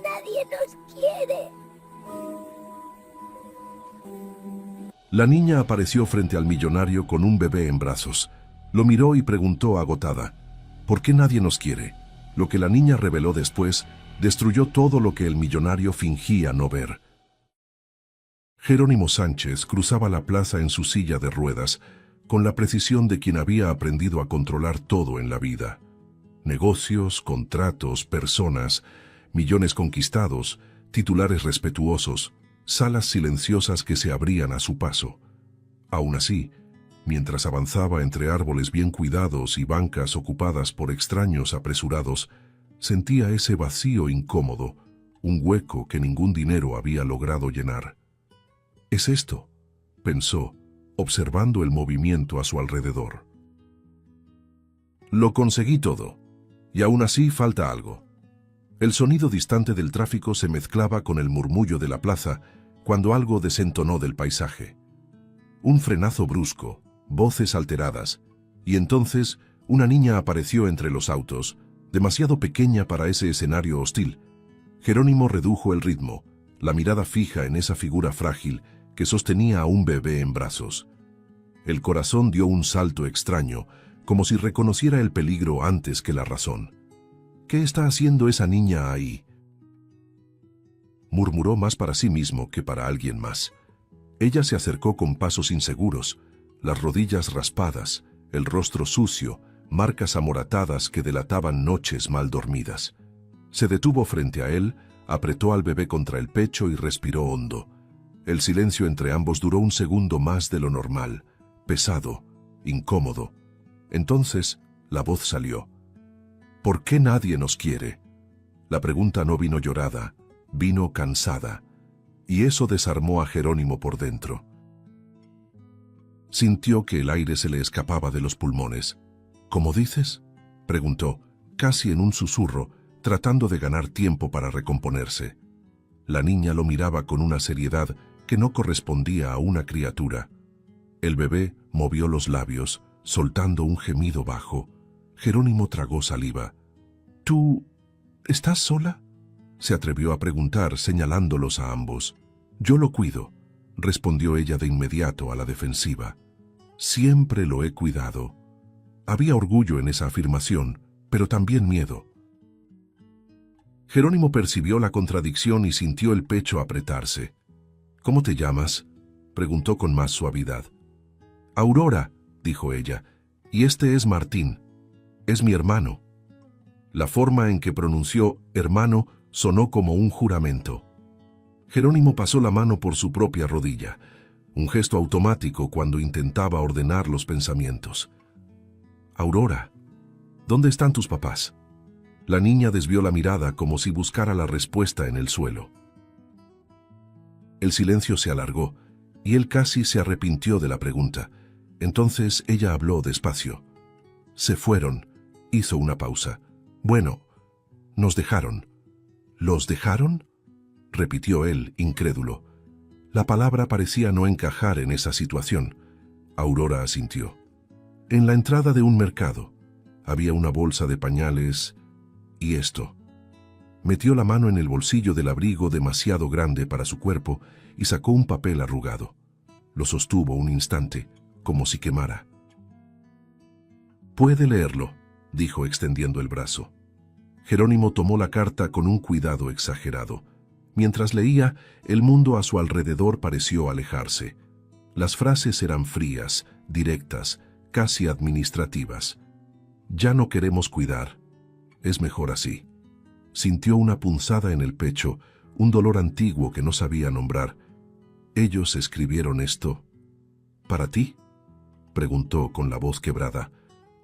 nadie nos quiere. La niña apareció frente al millonario con un bebé en brazos. Lo miró y preguntó agotada, ¿por qué nadie nos quiere? Lo que la niña reveló después destruyó todo lo que el millonario fingía no ver. Jerónimo Sánchez cruzaba la plaza en su silla de ruedas, con la precisión de quien había aprendido a controlar todo en la vida. Negocios, contratos, personas, millones conquistados, titulares respetuosos, salas silenciosas que se abrían a su paso. Aún así, mientras avanzaba entre árboles bien cuidados y bancas ocupadas por extraños apresurados, sentía ese vacío incómodo, un hueco que ningún dinero había logrado llenar. «Es esto», pensó, observando el movimiento a su alrededor. «Lo conseguí todo, y aún así falta algo». El sonido distante del tráfico se mezclaba con el murmullo de la plaza cuando algo desentonó del paisaje. Un frenazo brusco, voces alteradas, y entonces una niña apareció entre los autos, demasiado pequeña para ese escenario hostil. Jerónimo redujo el ritmo, la mirada fija en esa figura frágil que sostenía a un bebé en brazos. El corazón dio un salto extraño, como si reconociera el peligro antes que la razón. «¿Qué está haciendo esa niña ahí?», murmuró más para sí mismo que para alguien más. Ella se acercó con pasos inseguros, las rodillas raspadas, el rostro sucio, marcas amoratadas que delataban noches mal dormidas. Se detuvo frente a él, apretó al bebé contra el pecho y respiró hondo. El silencio entre ambos duró un segundo más de lo normal, pesado, incómodo. Entonces, la voz salió. «¿Por qué nadie nos quiere?». La pregunta no vino llorada, vino cansada, y eso desarmó a Jerónimo por dentro. Sintió que el aire se le escapaba de los pulmones. «¿Cómo dices?», preguntó, casi en un susurro, tratando de ganar tiempo para recomponerse. La niña lo miraba con una seriedad que no correspondía a una criatura. El bebé movió los labios, soltando un gemido bajo. Jerónimo tragó saliva. «¿Tú estás sola?», se atrevió a preguntar, señalándolos a ambos. «Yo lo cuido», respondió ella de inmediato a la defensiva. «Siempre lo he cuidado». Había orgullo en esa afirmación, pero también miedo. Jerónimo percibió la contradicción y sintió el pecho apretarse. «¿Cómo te llamas?», preguntó con más suavidad. «Aurora», dijo ella, «y este es Martín. Es mi hermano». La forma en que pronunció hermano sonó como un juramento. Jerónimo pasó la mano por su propia rodilla, un gesto automático cuando intentaba ordenar los pensamientos. «Aurora, ¿dónde están tus papás?». La niña desvió la mirada como si buscara la respuesta en el suelo. El silencio se alargó, y él casi se arrepintió de la pregunta. Entonces ella habló despacio. «Se fueron», hizo una pausa. «Bueno, nos dejaron». «¿Los dejaron?», repitió él, incrédulo. La palabra parecía no encajar en esa situación. Aurora asintió. «En la entrada de un mercado. Había una bolsa de pañales y esto». Metió la mano en el bolsillo del abrigo demasiado grande para su cuerpo y sacó un papel arrugado. Lo sostuvo un instante, como si quemara. «Puede leerlo», dijo extendiendo el brazo. Jerónimo tomó la carta con un cuidado exagerado. Mientras leía, el mundo a su alrededor pareció alejarse. Las frases eran frías, directas, casi administrativas. «Ya no queremos cuidar. Es mejor así». Sintió una punzada en el pecho, un dolor antiguo que no sabía nombrar. «¿Ellos escribieron esto para ti?», preguntó con la voz quebrada.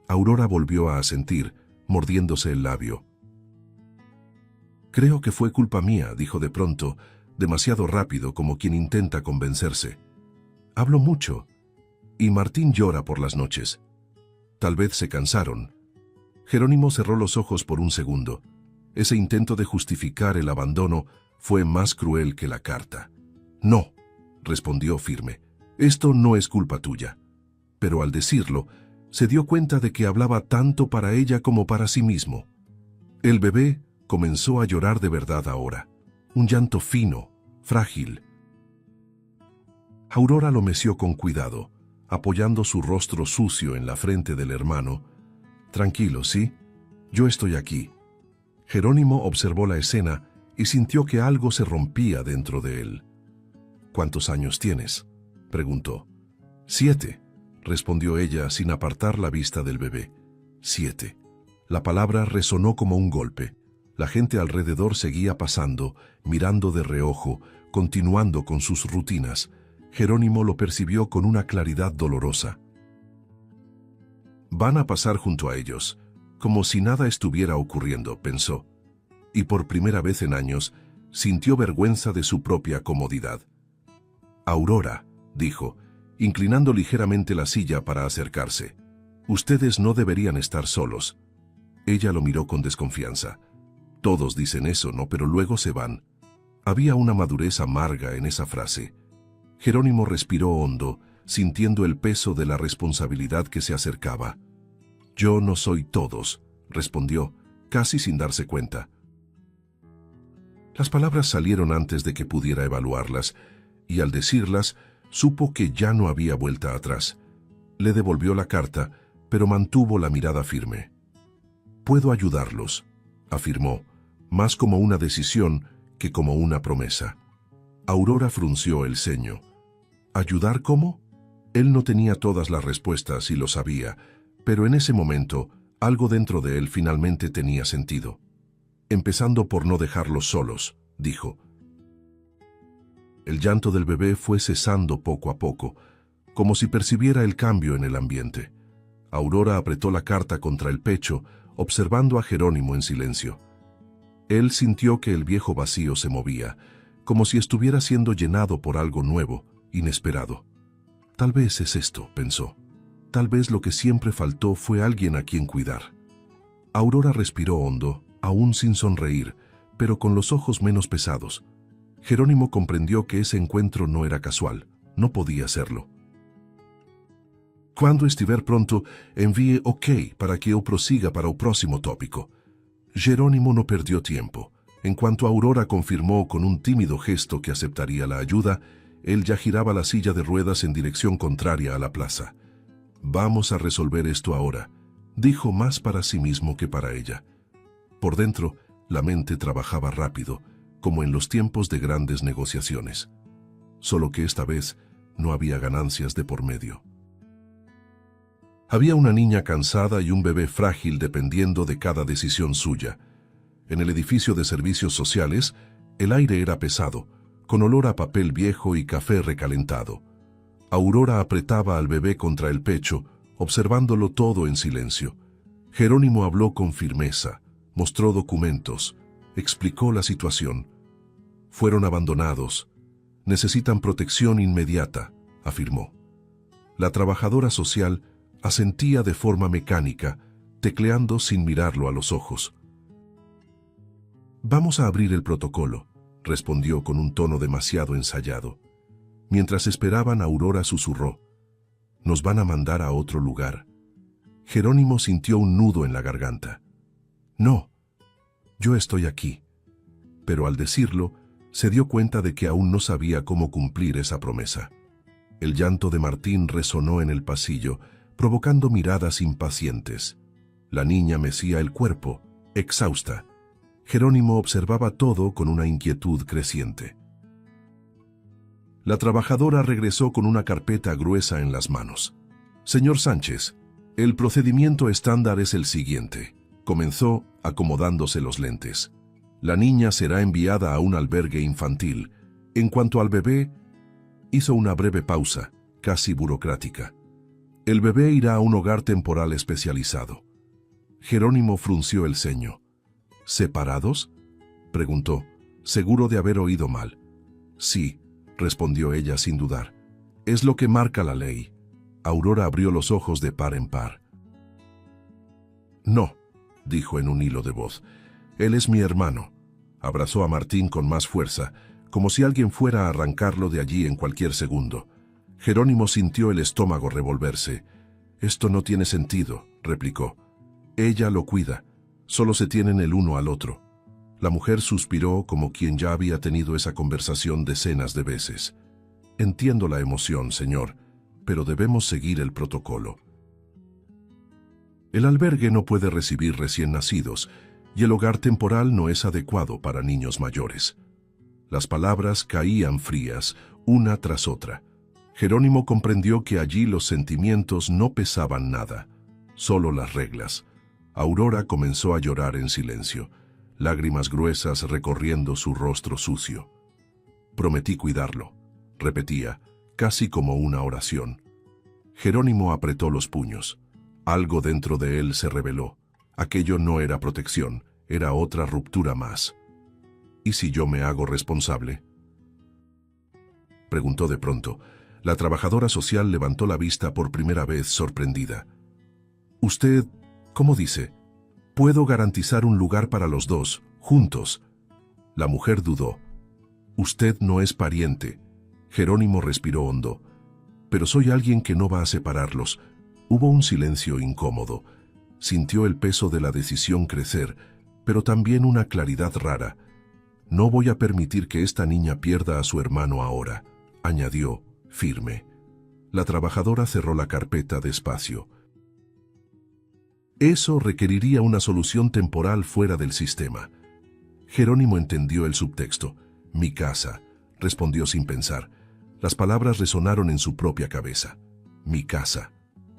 Aurora volvió a asentir, mordiéndose el labio. «Creo que fue culpa mía», dijo de pronto, demasiado rápido como quien intenta convencerse. «Hablo mucho, y Martín llora por las noches. Tal vez se cansaron». Jerónimo cerró los ojos por un segundo. Ese intento de justificar el abandono fue más cruel que la carta. «No», respondió firme, «esto no es culpa tuya». Pero al decirlo, se dio cuenta de que hablaba tanto para ella como para sí mismo. El bebé comenzó a llorar de verdad ahora. Un llanto fino, frágil. Aurora lo meció con cuidado, apoyando su rostro sucio en la frente del hermano. Tranquilo, ¿sí? Yo estoy aquí. Jerónimo observó la escena y sintió que algo se rompía dentro de él. ¿Cuántos años tienes?, preguntó. 7, respondió ella sin apartar la vista del bebé. 7. La palabra resonó como un golpe. La gente alrededor seguía pasando, mirando de reojo, continuando con sus rutinas. Jerónimo lo percibió con una claridad dolorosa. Van a pasar junto a ellos, como si nada estuviera ocurriendo, pensó. Y por primera vez en años, sintió vergüenza de su propia comodidad. Aurora, dijo, inclinando ligeramente la silla para acercarse. Ustedes no deberían estar solos. Ella lo miró con desconfianza. Todos dicen eso, ¿no? Pero luego se van. Había una madurez amarga en esa frase. Jerónimo respiró hondo, sintiendo el peso de la responsabilidad que se acercaba. Yo no soy todos, respondió, casi sin darse cuenta. Las palabras salieron antes de que pudiera evaluarlas, y al decirlas, supo que ya no había vuelta atrás. Le devolvió la carta, pero mantuvo la mirada firme. Puedo ayudarlos, afirmó, más como una decisión que como una promesa. Aurora frunció el ceño. ¿Ayudar cómo? Él no tenía todas las respuestas y lo sabía, pero en ese momento, algo dentro de él finalmente tenía sentido. Empezando por no dejarlos solos, dijo. El llanto del bebé fue cesando poco a poco, como si percibiera el cambio en el ambiente. Aurora apretó la carta contra el pecho, observando a Jerónimo en silencio. Él sintió que el viejo vacío se movía, como si estuviera siendo llenado por algo nuevo, inesperado. Tal vez es esto, pensó. Tal vez lo que siempre faltó fue alguien a quien cuidar. Aurora respiró hondo, aún sin sonreír, pero con los ojos menos pesados. Jerónimo comprendió que ese encuentro no era casual, no podía serlo. Quando estiver pronto, envíe OK para que eu prosiga para o próximo tópico. Jerónimo no perdió tiempo. En cuanto Aurora confirmó con un tímido gesto que aceptaría la ayuda, él ya giraba la silla de ruedas en dirección contraria a la plaza. Vamos a resolver esto ahora, dijo más para sí mismo que para ella. Por dentro, la mente trabajaba rápido, como en los tiempos de grandes negociaciones. Solo que esta vez no había ganancias de por medio. Había una niña cansada y un bebé frágil dependiendo de cada decisión suya. En el edificio de servicios sociales, el aire era pesado, con olor a papel viejo y café recalentado. Aurora apretaba al bebé contra el pecho, observándolo todo en silencio. Jerónimo habló con firmeza, mostró documentos, explicó la situación. Fueron abandonados. Necesitan protección inmediata, afirmó. La trabajadora social asentía de forma mecánica, tecleando sin mirarlo a los ojos. Vamos a abrir el protocolo, respondió con un tono demasiado ensayado. Mientras esperaban, Aurora susurró. Nos van a mandar a otro lugar. Jerónimo sintió un nudo en la garganta. No, yo estoy aquí. Pero al decirlo, se dio cuenta de que aún no sabía cómo cumplir esa promesa. El llanto de Martín resonó en el pasillo, provocando miradas impacientes. La niña mecía el cuerpo, exhausta. Jerónimo observaba todo con una inquietud creciente. La trabajadora regresó con una carpeta gruesa en las manos. Señor Sánchez, el procedimiento estándar es el siguiente. Comenzó acomodándose los lentes. La niña será enviada a un albergue infantil. En cuanto al bebé, hizo una breve pausa, casi burocrática. El bebé irá a un hogar temporal especializado. Jerónimo frunció el ceño. ¿Separados?, preguntó, seguro de haber oído mal. Sí, respondió ella sin dudar. Es lo que marca la ley. Aurora abrió los ojos de par en par. No, dijo en un hilo de voz. Él es mi hermano. Abrazó a Martín con más fuerza, como si alguien fuera a arrancarlo de allí en cualquier segundo. Jerónimo sintió el estómago revolverse. Esto no tiene sentido, replicó. Ella lo cuida. Solo se tienen el uno al otro. La mujer suspiró como quien ya había tenido esa conversación decenas de veces. Entiendo la emoción, señor, pero debemos seguir el protocolo. El albergue no puede recibir recién nacidos y el hogar temporal no es adecuado para niños mayores. Las palabras caían frías, una tras otra. Jerónimo comprendió que allí los sentimientos no pesaban nada, solo las reglas. Aurora comenzó a llorar en silencio, lágrimas gruesas recorriendo su rostro sucio. Prometí cuidarlo, repetía, casi como una oración. Jerónimo apretó los puños. Algo dentro de él se rebeló. Aquello no era protección, era otra ruptura más. ¿Y si yo me hago responsable?, preguntó de pronto. La trabajadora social levantó la vista por primera vez, sorprendida. Usted, ¿cómo dice? Puedo garantizar un lugar para los dos, juntos. La mujer dudó. Usted no es pariente. Jerónimo respiró hondo. Pero soy alguien que no va a separarlos. Hubo un silencio incómodo. Sintió el peso de la decisión crecer, pero también una claridad rara. No voy a permitir que esta niña pierda a su hermano ahora, añadió, firme. La trabajadora cerró la carpeta despacio. Eso requeriría una solución temporal fuera del sistema. Jerónimo entendió el subtexto. Mi casa, respondió sin pensar. Las palabras resonaron en su propia cabeza. Mi casa.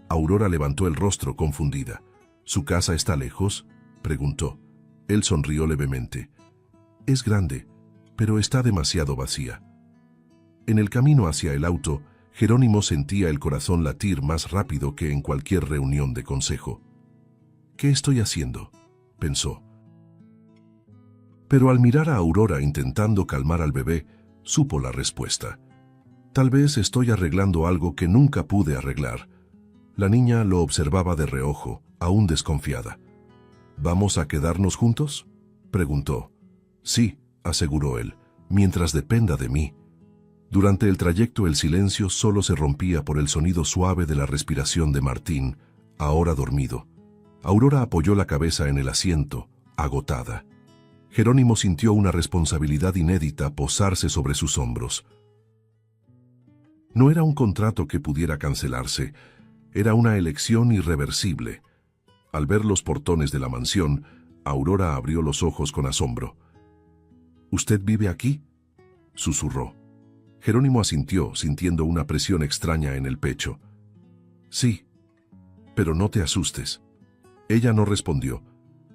Aurora levantó el rostro confundida. ¿Su casa está lejos?, preguntó. Él sonrió levemente. Es grande, pero está demasiado vacía. En el camino hacia el auto, Jerónimo sentía el corazón latir más rápido que en cualquier reunión de consejo. ¿Qué estoy haciendo?, pensó. Pero al mirar a Aurora intentando calmar al bebé, supo la respuesta. Tal vez estoy arreglando algo que nunca pude arreglar. La niña lo observaba de reojo, aún desconfiada. ¿Vamos a quedarnos juntos?, preguntó. Sí, aseguró él, mientras dependa de mí. Durante el trayecto el silencio solo se rompía por el sonido suave de la respiración de Martín, ahora dormido. Aurora apoyó la cabeza en el asiento, agotada. Jerónimo sintió una responsabilidad inédita posarse sobre sus hombros. No era un contrato que pudiera cancelarse, era una elección irreversible. Al ver los portones de la mansión, Aurora abrió los ojos con asombro. ¿Usted vive aquí?, susurró. Jerónimo asintió, sintiendo una presión extraña en el pecho. Sí, pero no te asustes. Ella no respondió,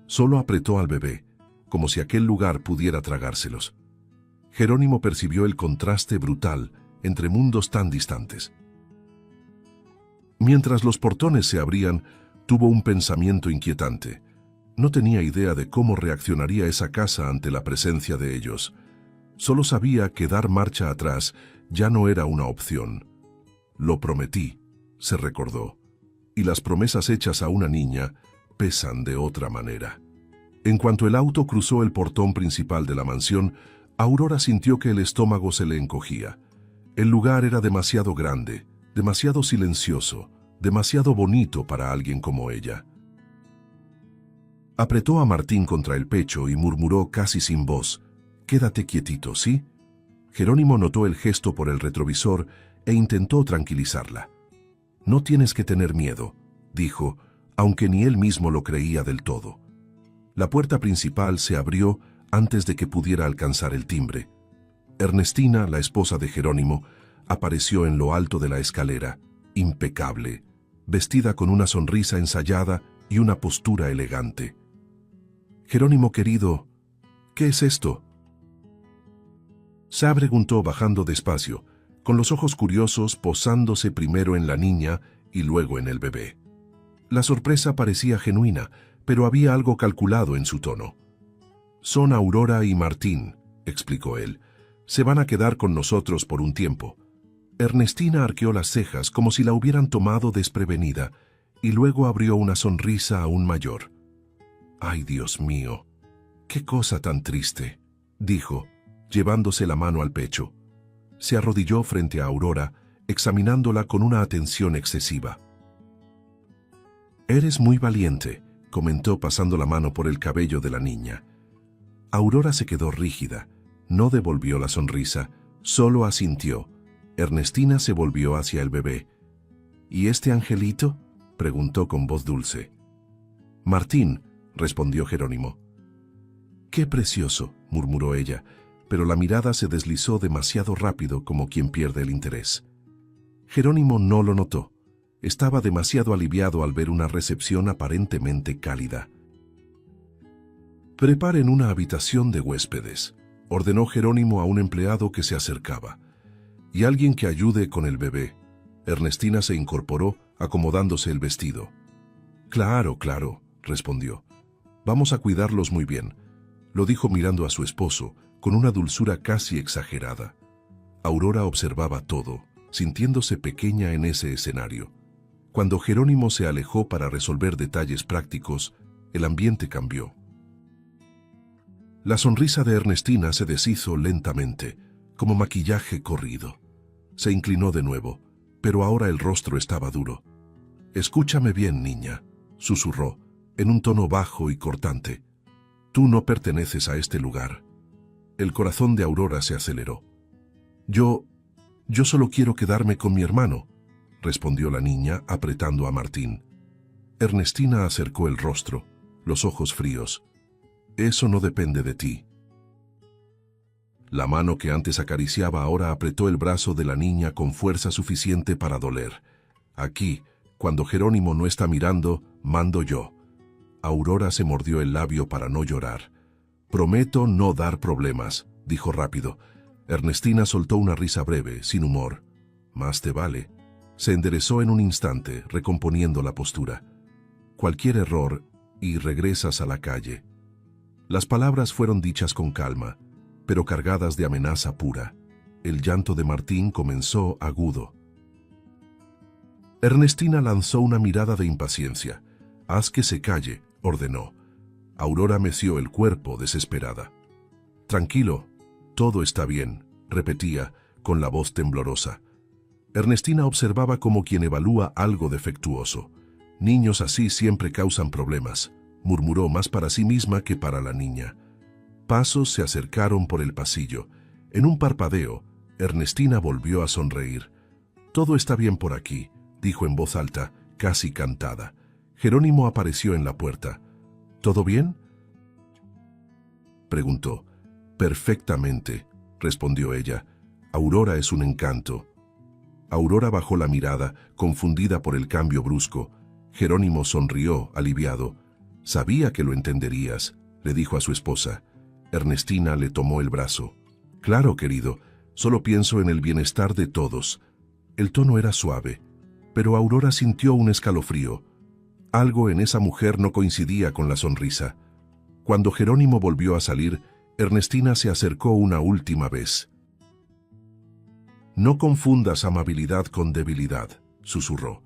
solo apretó al bebé, como si aquel lugar pudiera tragárselos. Jerónimo percibió el contraste brutal entre mundos tan distantes. Mientras los portones se abrían, tuvo un pensamiento inquietante. No tenía idea de cómo reaccionaría esa casa ante la presencia de ellos. Solo sabía que dar marcha atrás ya no era una opción. Lo prometí, se recordó, y las promesas hechas a una niña pesan de otra manera. En cuanto el auto cruzó el portón principal de la mansión, Aurora sintió que el estómago se le encogía. El lugar era demasiado grande, demasiado silencioso, demasiado bonito para alguien como ella. Apretó a Martín contra el pecho y murmuró casi sin voz, «Quédate quietito, ¿sí?». Jerónimo notó el gesto por el retrovisor e intentó tranquilizarla. «No tienes que tener miedo», dijo, aunque ni él mismo lo creía del todo. La puerta principal se abrió antes de que pudiera alcanzar el timbre. Ernestina, la esposa de Jerónimo, apareció en lo alto de la escalera, impecable, vestida con una sonrisa ensayada y una postura elegante. «Jerónimo querido, ¿qué es esto?», se preguntó bajando despacio, con los ojos curiosos posándose primero en la niña y luego en el bebé. La sorpresa parecía genuina, pero había algo calculado en su tono. «Son Aurora y Martín», explicó él. «Se van a quedar con nosotros por un tiempo». Ernestina arqueó las cejas como si la hubieran tomado desprevenida, y luego abrió una sonrisa aún mayor. «Ay, Dios mío, qué cosa tan triste», dijo, llevándose la mano al pecho. Se arrodilló frente a Aurora, examinándola con una atención excesiva. «Eres muy valiente», comentó pasando la mano por el cabello de la niña. Aurora se quedó rígida. No devolvió la sonrisa, solo asintió. Ernestina se volvió hacia el bebé. ¿Y este angelito?, preguntó con voz dulce. Martín, respondió Jerónimo. Qué precioso, murmuró ella, pero la mirada se deslizó demasiado rápido como quien pierde el interés. Jerónimo no lo notó. Estaba demasiado aliviado al ver una recepción aparentemente cálida. Preparen una habitación de huéspedes, ordenó Jerónimo a un empleado que se acercaba. Y alguien que ayude con el bebé. Ernestina se incorporó, acomodándose el vestido. Claro, claro, respondió. Vamos a cuidarlos muy bien, lo dijo mirando a su esposo, con una dulzura casi exagerada. Aurora observaba todo, sintiéndose pequeña en ese escenario. Cuando Jerónimo se alejó para resolver detalles prácticos, el ambiente cambió. La sonrisa de Ernestina se deshizo lentamente, como maquillaje corrido. Se inclinó de nuevo, pero ahora el rostro estaba duro. «Escúchame bien, niña», susurró, en un tono bajo y cortante. «Tú no perteneces a este lugar». El corazón de Aurora se aceleró. Yo solo quiero quedarme con mi hermano», respondió la niña, apretando a Martín. Ernestina acercó el rostro, los ojos fríos. «Eso no depende de ti». La mano que antes acariciaba ahora apretó el brazo de la niña con fuerza suficiente para doler. «Aquí, cuando Jerónimo no está mirando, mando yo». Aurora se mordió el labio para no llorar. «Prometo no dar problemas», dijo rápido. Ernestina soltó una risa breve, sin humor. «Más te vale». Se enderezó en un instante, recomponiendo la postura. «Cualquier error y regresas a la calle». Las palabras fueron dichas con calma, pero cargadas de amenaza pura. El llanto de Martín comenzó agudo. Ernestina lanzó una mirada de impaciencia. «Haz que se calle», ordenó. Aurora meció el cuerpo, desesperada. «Tranquilo, todo está bien», repetía, con la voz temblorosa. Ernestina observaba como quien evalúa algo defectuoso. «Niños así siempre causan problemas», murmuró más para sí misma que para la niña. Pasos se acercaron por el pasillo. En un parpadeo, Ernestina volvió a sonreír. «Todo está bien por aquí», dijo en voz alta, casi cantada. Jerónimo apareció en la puerta. «¿Todo bien?», preguntó. «Perfectamente», respondió ella. «Aurora es un encanto». Aurora bajó la mirada, confundida por el cambio brusco. Jerónimo sonrió, aliviado. «Sabía que lo entenderías», le dijo a su esposa. Ernestina le tomó el brazo. «Claro, querido, solo pienso en el bienestar de todos». El tono era suave, pero Aurora sintió un escalofrío. Algo en esa mujer no coincidía con la sonrisa. Cuando Jerónimo volvió a salir, Ernestina se acercó una última vez. «No confundas amabilidad con debilidad», susurró.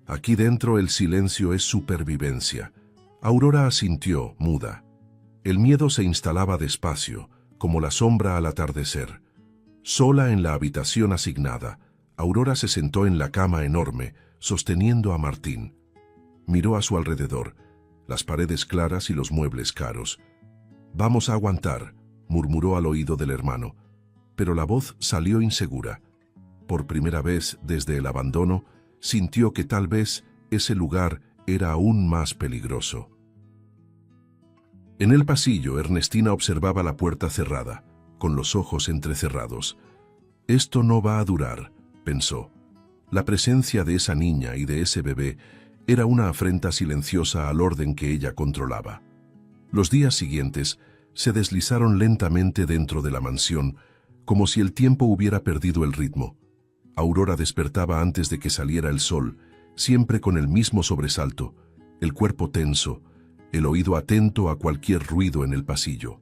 «Aquí dentro el silencio es supervivencia». Aurora asintió, muda. El miedo se instalaba despacio, como la sombra al atardecer. Sola en la habitación asignada, Aurora se sentó en la cama enorme, sosteniendo a Martín. Miró a su alrededor, las paredes claras y los muebles caros. «Vamos a aguantar», murmuró al oído del hermano, pero la voz salió insegura. Por primera vez desde el abandono, sintió que tal vez ese lugar era aún más peligroso. En el pasillo, Ernestina observaba la puerta cerrada, con los ojos entrecerrados. «Esto no va a durar», pensó. La presencia de esa niña y de ese bebé era una afrenta silenciosa al orden que ella controlaba. Los días siguientes se deslizaron lentamente dentro de la mansión, como si el tiempo hubiera perdido el ritmo. Aurora despertaba antes de que saliera el sol, siempre con el mismo sobresalto, el cuerpo tenso, el oído atento a cualquier ruido en el pasillo.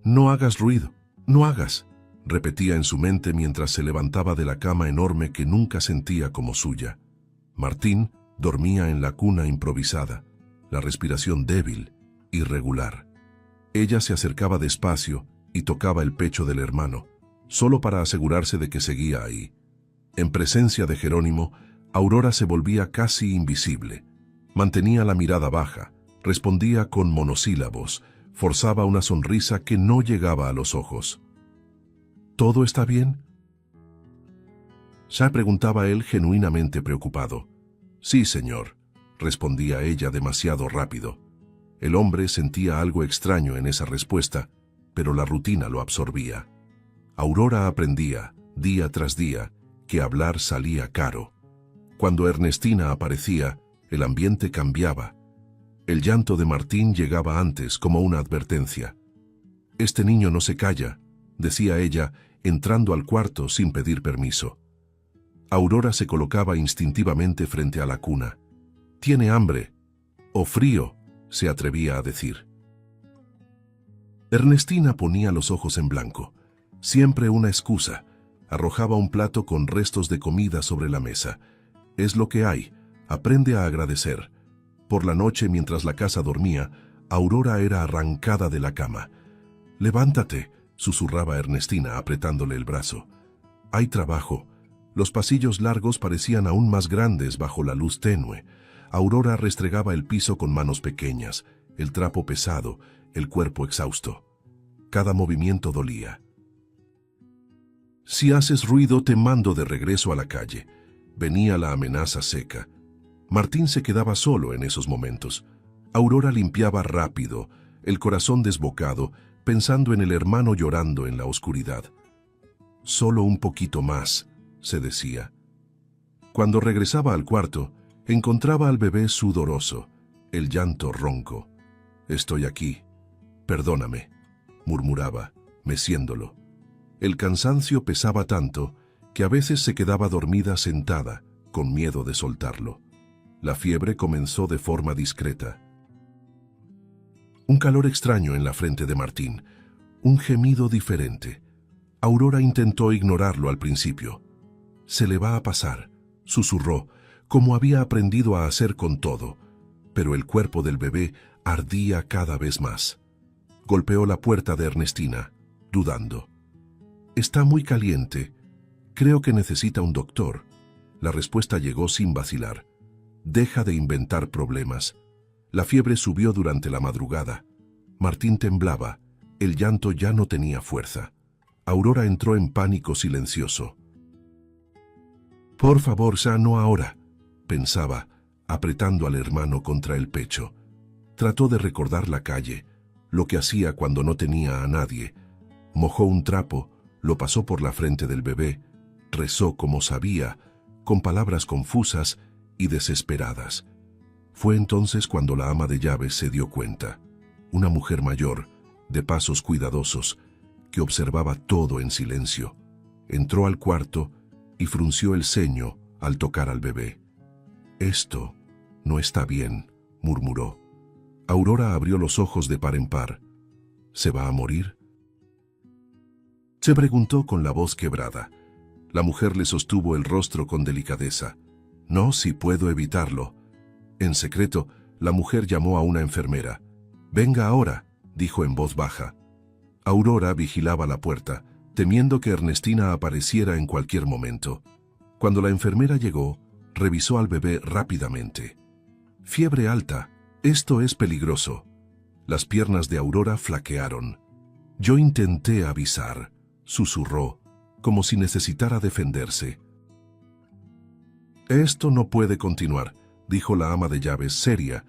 «No hagas ruido, no hagas», repetía en su mente mientras se levantaba de la cama enorme que nunca sentía como suya. Martín dormía en la cuna improvisada, la respiración débil, irregular. Ella se acercaba despacio y tocaba el pecho del hermano, solo para asegurarse de que seguía ahí. En presencia de Jerónimo, Aurora se volvía casi invisible. Mantenía la mirada baja, respondía con monosílabos, forzaba una sonrisa que no llegaba a los ojos. ¿Todo está bien?, preguntaba él genuinamente preocupado. Sí, señor, respondía ella demasiado rápido. El hombre sentía algo extraño en esa respuesta, pero la rutina lo absorbía. Aurora aprendía, día tras día, que hablar salía caro. Cuando Ernestina aparecía, el ambiente cambiaba. El llanto de Martín llegaba antes como una advertencia. «Este niño no se calla», decía ella, entrando al cuarto sin pedir permiso. Aurora se colocaba instintivamente frente a la cuna. «Tiene hambre. O frío», se atrevía a decir. Ernestina ponía los ojos en blanco. Siempre una excusa. Arrojaba un plato con restos de comida sobre la mesa. «Es lo que hay. Aprende a agradecer». Por la noche, mientras la casa dormía, Aurora era arrancada de la cama. «Levántate», susurraba Ernestina apretándole el brazo. «Hay trabajo». Los pasillos largos parecían aún más grandes bajo la luz tenue. Aurora restregaba el piso con manos pequeñas, el trapo pesado, el cuerpo exhausto. Cada movimiento dolía. «Si haces ruido, te mando de regreso a la calle», venía la amenaza seca. Martín se quedaba solo en esos momentos. Aurora limpiaba rápido, el corazón desbocado, pensando en el hermano llorando en la oscuridad. «Solo un poquito más», se decía. Cuando regresaba al cuarto, encontraba al bebé sudoroso, el llanto ronco. «Estoy aquí. Perdóname», murmuraba, meciéndolo. El cansancio pesaba tanto que a veces se quedaba dormida sentada, con miedo de soltarlo. La fiebre comenzó de forma discreta. Un calor extraño en la frente de Martín, un gemido diferente. Aurora intentó ignorarlo al principio. «Se le va a pasar», susurró, como había aprendido a hacer con todo, pero el cuerpo del bebé ardía cada vez más. Golpeó la puerta de Ernestina, dudando. «Está muy caliente. Creo que necesita un doctor». La respuesta llegó sin vacilar. «Deja de inventar problemas». La fiebre subió durante la madrugada. Martín temblaba. El llanto ya no tenía fuerza. Aurora entró en pánico silencioso. «Por favor, no ahora», pensaba, apretando al hermano contra el pecho. Trató de recordar la calle, lo que hacía cuando no tenía a nadie. Mojó un trapo, lo pasó por la frente del bebé, rezó como sabía, con palabras confusas y desesperadas. Fue entonces cuando la ama de llaves se dio cuenta. Una mujer mayor, de pasos cuidadosos, que observaba todo en silencio. Entró al cuarto y frunció el ceño al tocar al bebé. «Esto no está bien», murmuró. Aurora abrió los ojos de par en par. «¿Se va a morir?», se preguntó con la voz quebrada. La mujer le sostuvo el rostro con delicadeza. «No, si puedo evitarlo». En secreto, la mujer llamó a una enfermera. «Venga ahora», dijo en voz baja. Aurora vigilaba la puerta, temiendo que Ernestina apareciera en cualquier momento. Cuando la enfermera llegó, revisó al bebé rápidamente. «Fiebre alta. Esto es peligroso». Las piernas de Aurora flaquearon. «Yo intenté avisar», susurró, como si necesitara defenderse. «Esto no puede continuar», dijo la ama de llaves seria,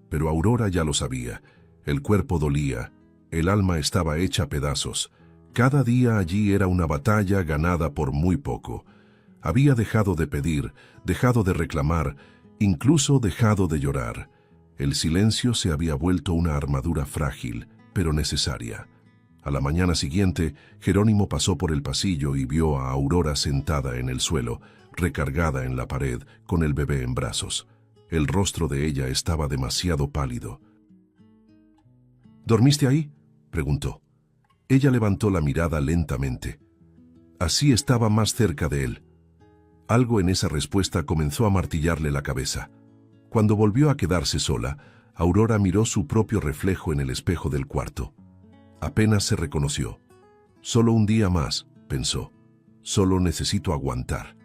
pero Aurora ya lo sabía. El cuerpo dolía, el alma estaba hecha pedazos. Cada día allí era una batalla ganada por muy poco. Había dejado de pedir, dejado de reclamar, incluso dejado de llorar. El silencio se había vuelto una armadura frágil, pero necesaria. A la mañana siguiente, Jerónimo pasó por el pasillo y vio a Aurora sentada en el suelo, recargada en la pared, con el bebé en brazos. El rostro de ella estaba demasiado pálido. «¿Dormiste ahí?», preguntó. Ella levantó la mirada lentamente. Así estaba más cerca de él. Algo en esa respuesta comenzó a martillarle la cabeza. Cuando volvió a quedarse sola, Aurora miró su propio reflejo en el espejo del cuarto. Apenas se reconoció. «Solo un día más», pensó. «Solo necesito aguantar».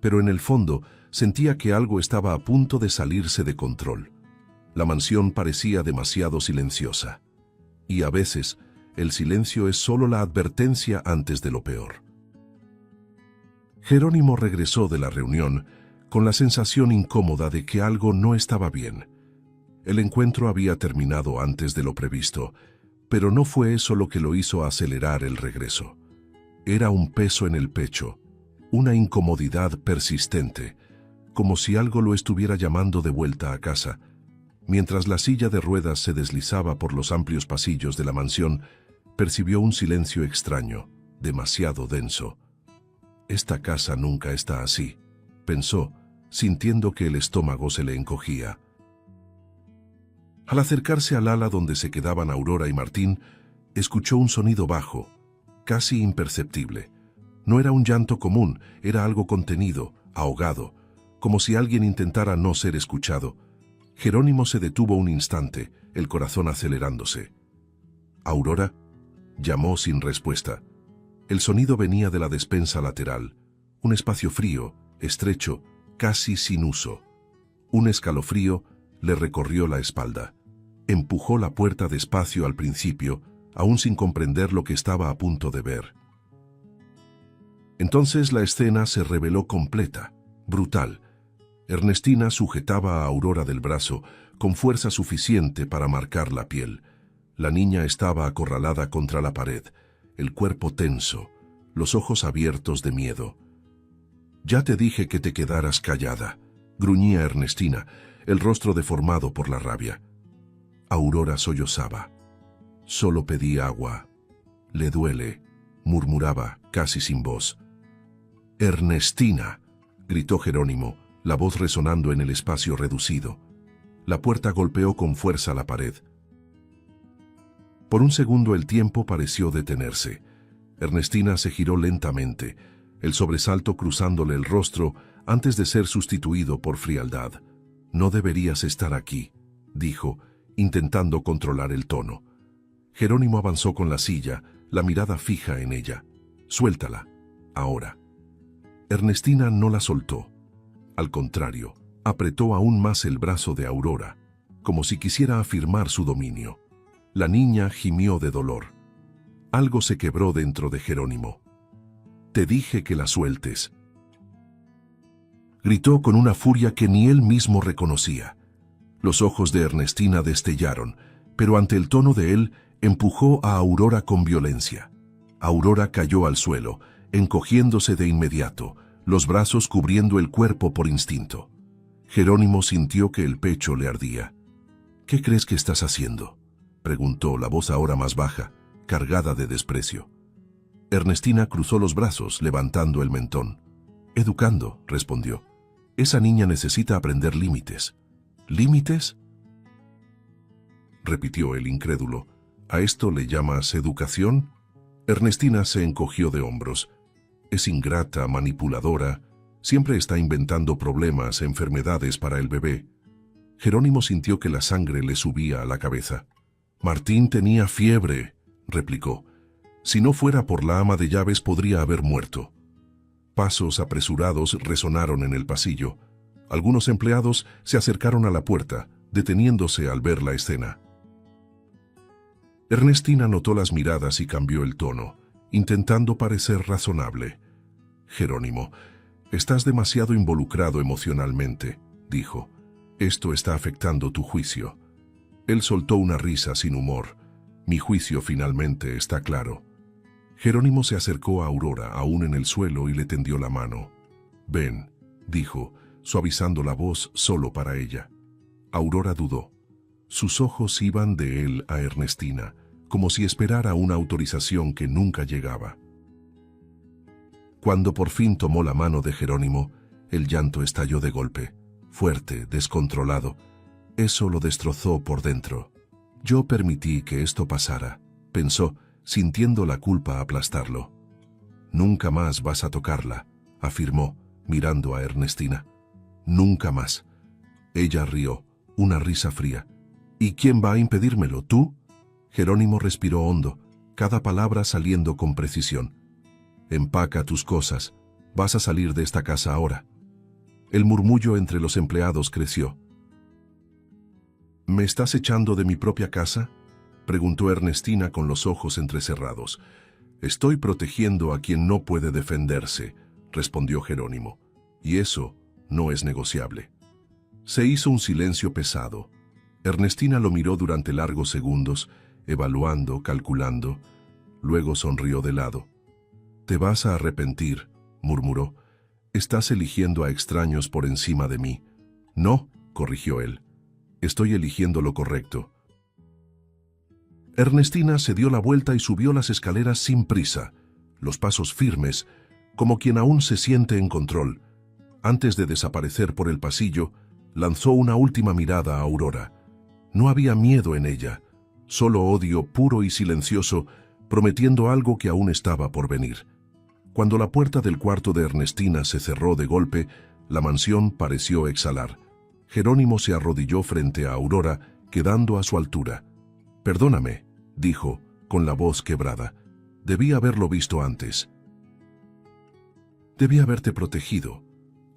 Pero en el fondo sentía que algo estaba a punto de salirse de control. La mansión parecía demasiado silenciosa. Y a veces, el silencio es solo la advertencia antes de lo peor. Jerónimo regresó de la reunión con la sensación incómoda de que algo no estaba bien. El encuentro había terminado antes de lo previsto, pero no fue eso lo que lo hizo acelerar el regreso. Era un peso en el pecho, una incomodidad persistente, como si algo lo estuviera llamando de vuelta a casa. Mientras la silla de ruedas se deslizaba por los amplios pasillos de la mansión, percibió un silencio extraño, demasiado denso. Esta casa nunca está así, pensó, sintiendo que el estómago se le encogía. Al acercarse al ala donde se quedaban Aurora y Martín, escuchó un sonido bajo, casi imperceptible. No era un llanto común, era algo contenido, ahogado, como si alguien intentara no ser escuchado. Jerónimo se detuvo un instante, el corazón acelerándose. «¿Aurora?», llamó sin respuesta. El sonido venía de la despensa lateral, un espacio frío, estrecho, casi sin uso. Un escalofrío le recorrió la espalda. Empujó la puerta despacio al principio, aún sin comprender lo que estaba a punto de ver. Entonces la escena se reveló completa, brutal. Ernestina sujetaba a Aurora del brazo con fuerza suficiente para marcar la piel. La niña estaba acorralada contra la pared, el cuerpo tenso, los ojos abiertos de miedo. «Ya te dije que te quedaras callada», gruñía Ernestina, el rostro deformado por la rabia. Aurora sollozaba. «Solo pedí agua. Le duele», murmuraba, casi sin voz. «Ernestina», gritó Jerónimo, la voz resonando en el espacio reducido. La puerta golpeó con fuerza la pared. Por un segundo el tiempo pareció detenerse. Ernestina se giró lentamente, el sobresalto cruzándole el rostro antes de ser sustituido por frialdad. «No deberías estar aquí», dijo, intentando controlar el tono. Jerónimo avanzó con la silla, la mirada fija en ella. «Suéltala, ahora». Ernestina no la soltó. Al contrario, apretó aún más el brazo de Aurora, como si quisiera afirmar su dominio. La niña gimió de dolor. Algo se quebró dentro de Jerónimo. «Te dije que la sueltes», gritó con una furia que ni él mismo reconocía. Los ojos de Ernestina destellaron, pero ante el tono de él, empujó a Aurora con violencia. Aurora cayó al suelo, encogiéndose de inmediato, los brazos cubriendo el cuerpo por instinto. Jerónimo sintió que el pecho le ardía. «¿Qué crees que estás haciendo?», preguntó, la voz ahora más baja, cargada de desprecio. Ernestina cruzó los brazos, levantando el mentón. «Educando», respondió. «Esa niña necesita aprender límites». «¿Límites?», repitió el incrédulo. «¿A esto le llamas educación?». Ernestina se encogió de hombros. «Es ingrata, manipuladora, siempre está inventando problemas, enfermedades para el bebé». Jerónimo sintió que la sangre le subía a la cabeza. «Martín tenía fiebre», replicó. «Si no fuera por la ama de llaves podría haber muerto». Pasos apresurados resonaron en el pasillo. Algunos empleados se acercaron a la puerta, deteniéndose al ver la escena. Ernestina notó las miradas y cambió el tono, intentando parecer razonable. «Jerónimo, estás demasiado involucrado emocionalmente», dijo. «Esto está afectando tu juicio». Él soltó una risa sin humor. «Mi juicio finalmente está claro». Jerónimo se acercó a Aurora, aún en el suelo, y le tendió la mano. «Ven», dijo, suavizando la voz solo para ella. Aurora dudó. Sus ojos iban de él a Ernestina, como si esperara una autorización que nunca llegaba. Cuando por fin tomó la mano de Jerónimo, el llanto estalló de golpe, fuerte, descontrolado. Eso lo destrozó por dentro. «Yo permití que esto pasara», pensó, sintiendo la culpa aplastarlo. «Nunca más vas a tocarla», afirmó, mirando a Ernestina. «Nunca más». Ella rió, una risa fría. «¿Y quién va a impedírmelo, tú?». Jerónimo respiró hondo, cada palabra saliendo con precisión. «Empaca tus cosas, vas a salir de esta casa ahora». El murmullo entre los empleados creció. «¿Me estás echando de mi propia casa?», preguntó Ernestina con los ojos entrecerrados. Estoy protegiendo a quien no puede defenderse, respondió Jerónimo. Y eso no es negociable. Se hizo un silencio pesado. Ernestina lo miró durante largos segundos, evaluando, calculando. Luego sonrió de lado. «Te vas a arrepentir», murmuró. «Estás eligiendo a extraños por encima de mí». «No», corrigió él. «Estoy eligiendo lo correcto». Ernestina se dio la vuelta y subió las escaleras sin prisa, los pasos firmes, como quien aún se siente en control. Antes de desaparecer por el pasillo, lanzó una última mirada a Aurora. No había miedo en ella, solo odio puro y silencioso, prometiendo algo que aún estaba por venir. Cuando la puerta del cuarto de Ernestina se cerró de golpe, la mansión pareció exhalar. Jerónimo se arrodilló frente a Aurora, quedando a su altura. «Perdóname», dijo, con la voz quebrada. «Debí haberlo visto antes. Debí haberte protegido».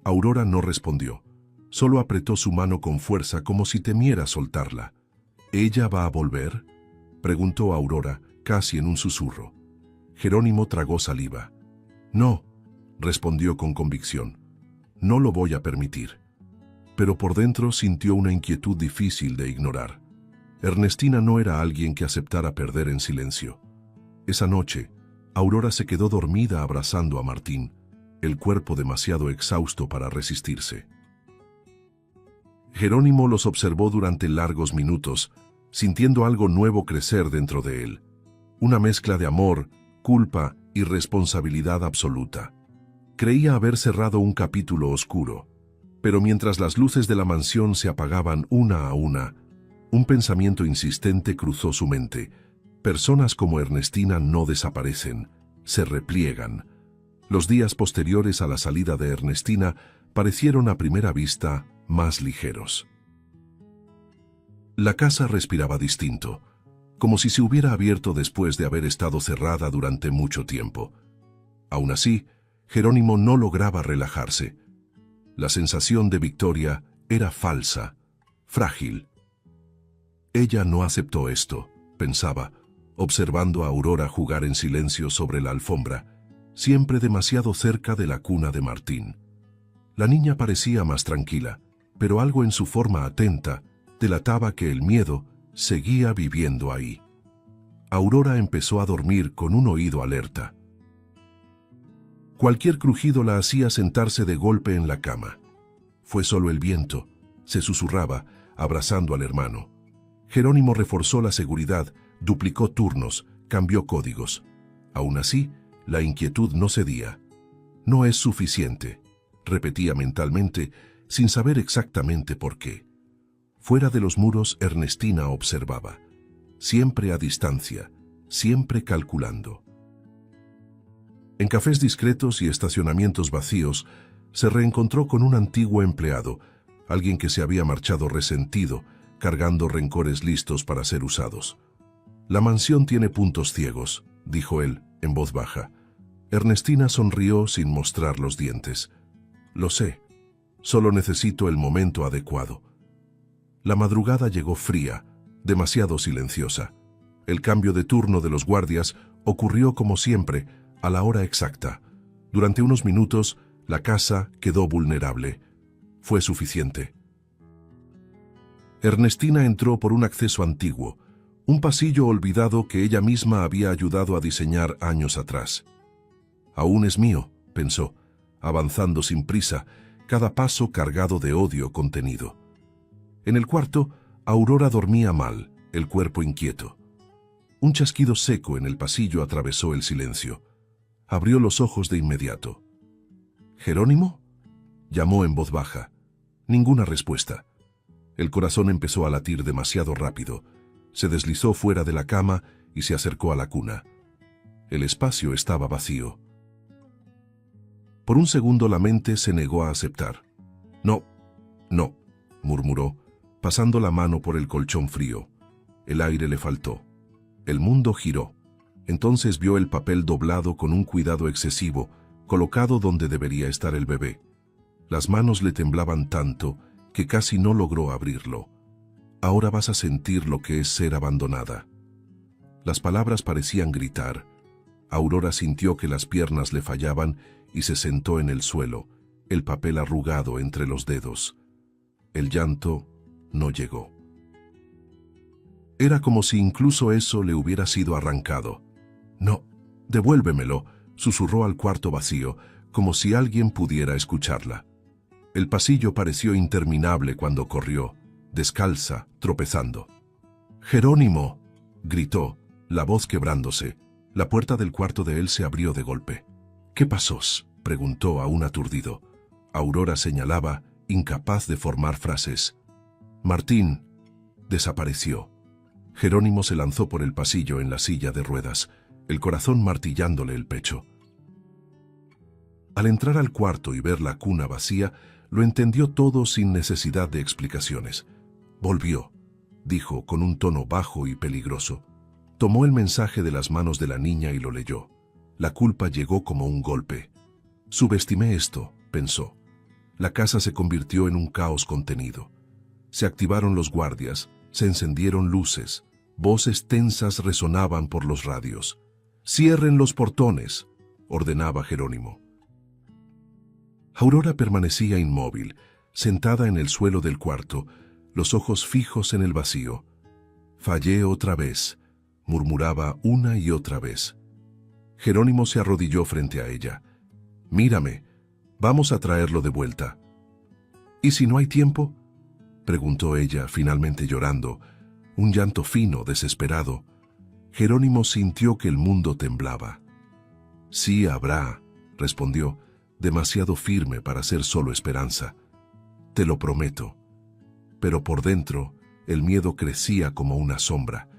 Aurora no respondió. Solo apretó su mano con fuerza como si temiera soltarla. «¿Ella va a volver?», preguntó Aurora, casi en un susurro. Jerónimo tragó saliva. «No», respondió con convicción. «No lo voy a permitir». Pero por dentro sintió una inquietud difícil de ignorar. Ernestina no era alguien que aceptara perder en silencio. Esa noche, Aurora se quedó dormida abrazando a Martín, el cuerpo demasiado exhausto para resistirse. Jerónimo los observó durante largos minutos, sintiendo algo nuevo crecer dentro de él. Una mezcla de amor, culpa y responsabilidad absoluta. Creía haber cerrado un capítulo oscuro, pero mientras las luces de la mansión se apagaban una a una, un pensamiento insistente cruzó su mente. Personas como Ernestina no desaparecen, se repliegan. Los días posteriores a la salida de Ernestina parecieron a primera vista más ligeros. La casa respiraba distinto, como si se hubiera abierto después de haber estado cerrada durante mucho tiempo. Aún así, Jerónimo no lograba relajarse. La sensación de victoria era falsa, frágil. Ella no aceptó esto, pensaba, observando a Aurora jugar en silencio sobre la alfombra, siempre demasiado cerca de la cuna de Martín. La niña parecía más tranquila, pero algo en su forma atenta delataba que el miedo seguía viviendo ahí. Aurora empezó a dormir con un oído alerta. Cualquier crujido la hacía sentarse de golpe en la cama. Fue solo el viento, se susurraba, abrazando al hermano. Jerónimo reforzó la seguridad, duplicó turnos, cambió códigos. Aún así, la inquietud no cedía. «No es suficiente», repetía mentalmente, sin saber exactamente por qué. Fuera de los muros, Ernestina observaba, siempre a distancia, siempre calculando. En cafés discretos y estacionamientos vacíos, se reencontró con un antiguo empleado, alguien que se había marchado resentido, cargando rencores listos para ser usados. «La mansión tiene puntos ciegos», dijo él, en voz baja. Ernestina sonrió sin mostrar los dientes. «Lo sé, solo necesito el momento adecuado». La madrugada llegó fría, demasiado silenciosa. El cambio de turno de los guardias ocurrió como siempre, a la hora exacta. Durante unos minutos, la casa quedó vulnerable. Fue suficiente. Ernestina entró por un acceso antiguo, un pasillo olvidado que ella misma había ayudado a diseñar años atrás. «Aún es mío», pensó, avanzando sin prisa, cada paso cargado de odio contenido. En el cuarto, Aurora dormía mal, el cuerpo inquieto. Un chasquido seco en el pasillo atravesó el silencio. Abrió los ojos de inmediato. «¿Jerónimo?», llamó en voz baja. Ninguna respuesta. El corazón empezó a latir demasiado rápido. Se deslizó fuera de la cama y se acercó a la cuna. El espacio estaba vacío. Por un segundo la mente se negó a aceptar. «No, no», murmuró, pasando la mano por el colchón frío. El aire le faltó. El mundo giró. Entonces vio el papel doblado con un cuidado excesivo, colocado donde debería estar el bebé. Las manos le temblaban tanto que casi no logró abrirlo. «Ahora vas a sentir lo que es ser abandonada». Las palabras parecían gritar. Aurora sintió que las piernas le fallaban y se sentó en el suelo, el papel arrugado entre los dedos. El llanto no llegó. Era como si incluso eso le hubiera sido arrancado. «No, devuélvemelo», susurró al cuarto vacío, como si alguien pudiera escucharla. El pasillo pareció interminable cuando corrió, descalza, tropezando. «¡Jerónimo!», gritó, la voz quebrándose. La puerta del cuarto de él se abrió de golpe. «¿Qué pasó?», preguntó aún aturdido. Aurora señalaba, incapaz de formar frases. «Martín desapareció». Jerónimo se lanzó por el pasillo en la silla de ruedas, el corazón martillándole el pecho. Al entrar al cuarto y ver la cuna vacía, lo entendió todo sin necesidad de explicaciones. «Volvió», dijo con un tono bajo y peligroso. Tomó el mensaje de las manos de la niña y lo leyó. La culpa llegó como un golpe. «Subestimé esto», pensó. La casa se convirtió en un caos contenido. Se activaron los guardias, se encendieron luces, voces tensas resonaban por los radios. «Cierren los portones», ordenaba Jerónimo. Aurora permanecía inmóvil, sentada en el suelo del cuarto, los ojos fijos en el vacío. «Fallé otra vez», murmuraba una y otra vez. Jerónimo se arrodilló frente a ella. «Mírame, vamos a traerlo de vuelta». «¿Y si no hay tiempo?», preguntó ella, finalmente llorando, un llanto fino, desesperado. Jerónimo sintió que el mundo temblaba. «Sí habrá», respondió, demasiado firme para ser solo esperanza. «Te lo prometo». Pero por dentro, el miedo crecía como una sombra.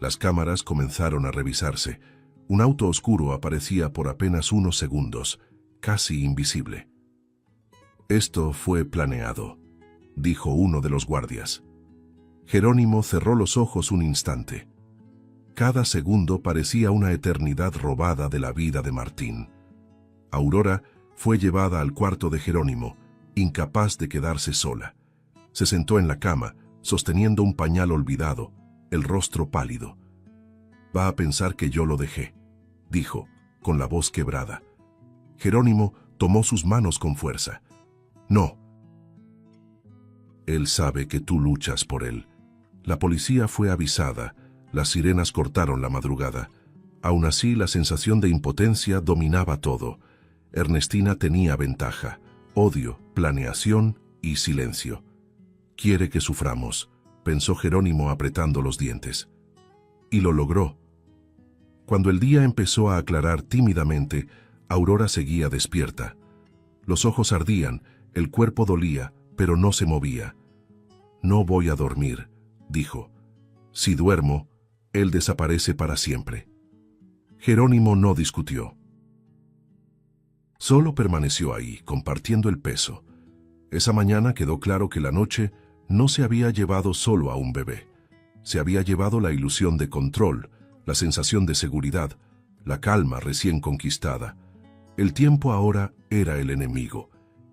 Las cámaras comenzaron a revisarse. Un auto oscuro aparecía por apenas unos segundos, casi invisible. «Esto fue planeado», dijo uno de los guardias. Jerónimo cerró los ojos un instante. Cada segundo parecía una eternidad robada de la vida de Martín. Aurora fue llevada al cuarto de Jerónimo, incapaz de quedarse sola. Se sentó en la cama, sosteniendo un pañal olvidado, el rostro pálido. «Va a pensar que yo lo dejé», dijo, con la voz quebrada. Jerónimo tomó sus manos con fuerza. «No. Él sabe que tú luchas por él». La policía fue avisada, las sirenas cortaron la madrugada. Aún así, la sensación de impotencia dominaba todo. Ernestina tenía ventaja, odio, planeación y silencio. «Quiere que suframos», pensó Jerónimo apretando los dientes. Y lo logró. Cuando el día empezó a aclarar tímidamente, Aurora seguía despierta. Los ojos ardían, el cuerpo dolía, pero no se movía. «No voy a dormir», dijo. «Si duermo, él desaparece para siempre». Jerónimo no discutió. Solo permaneció ahí, compartiendo el peso. Esa mañana quedó claro que la noche no se había llevado solo a un bebé. Se había llevado la ilusión de control, la sensación de seguridad, la calma recién conquistada. El tiempo ahora era el enemigo,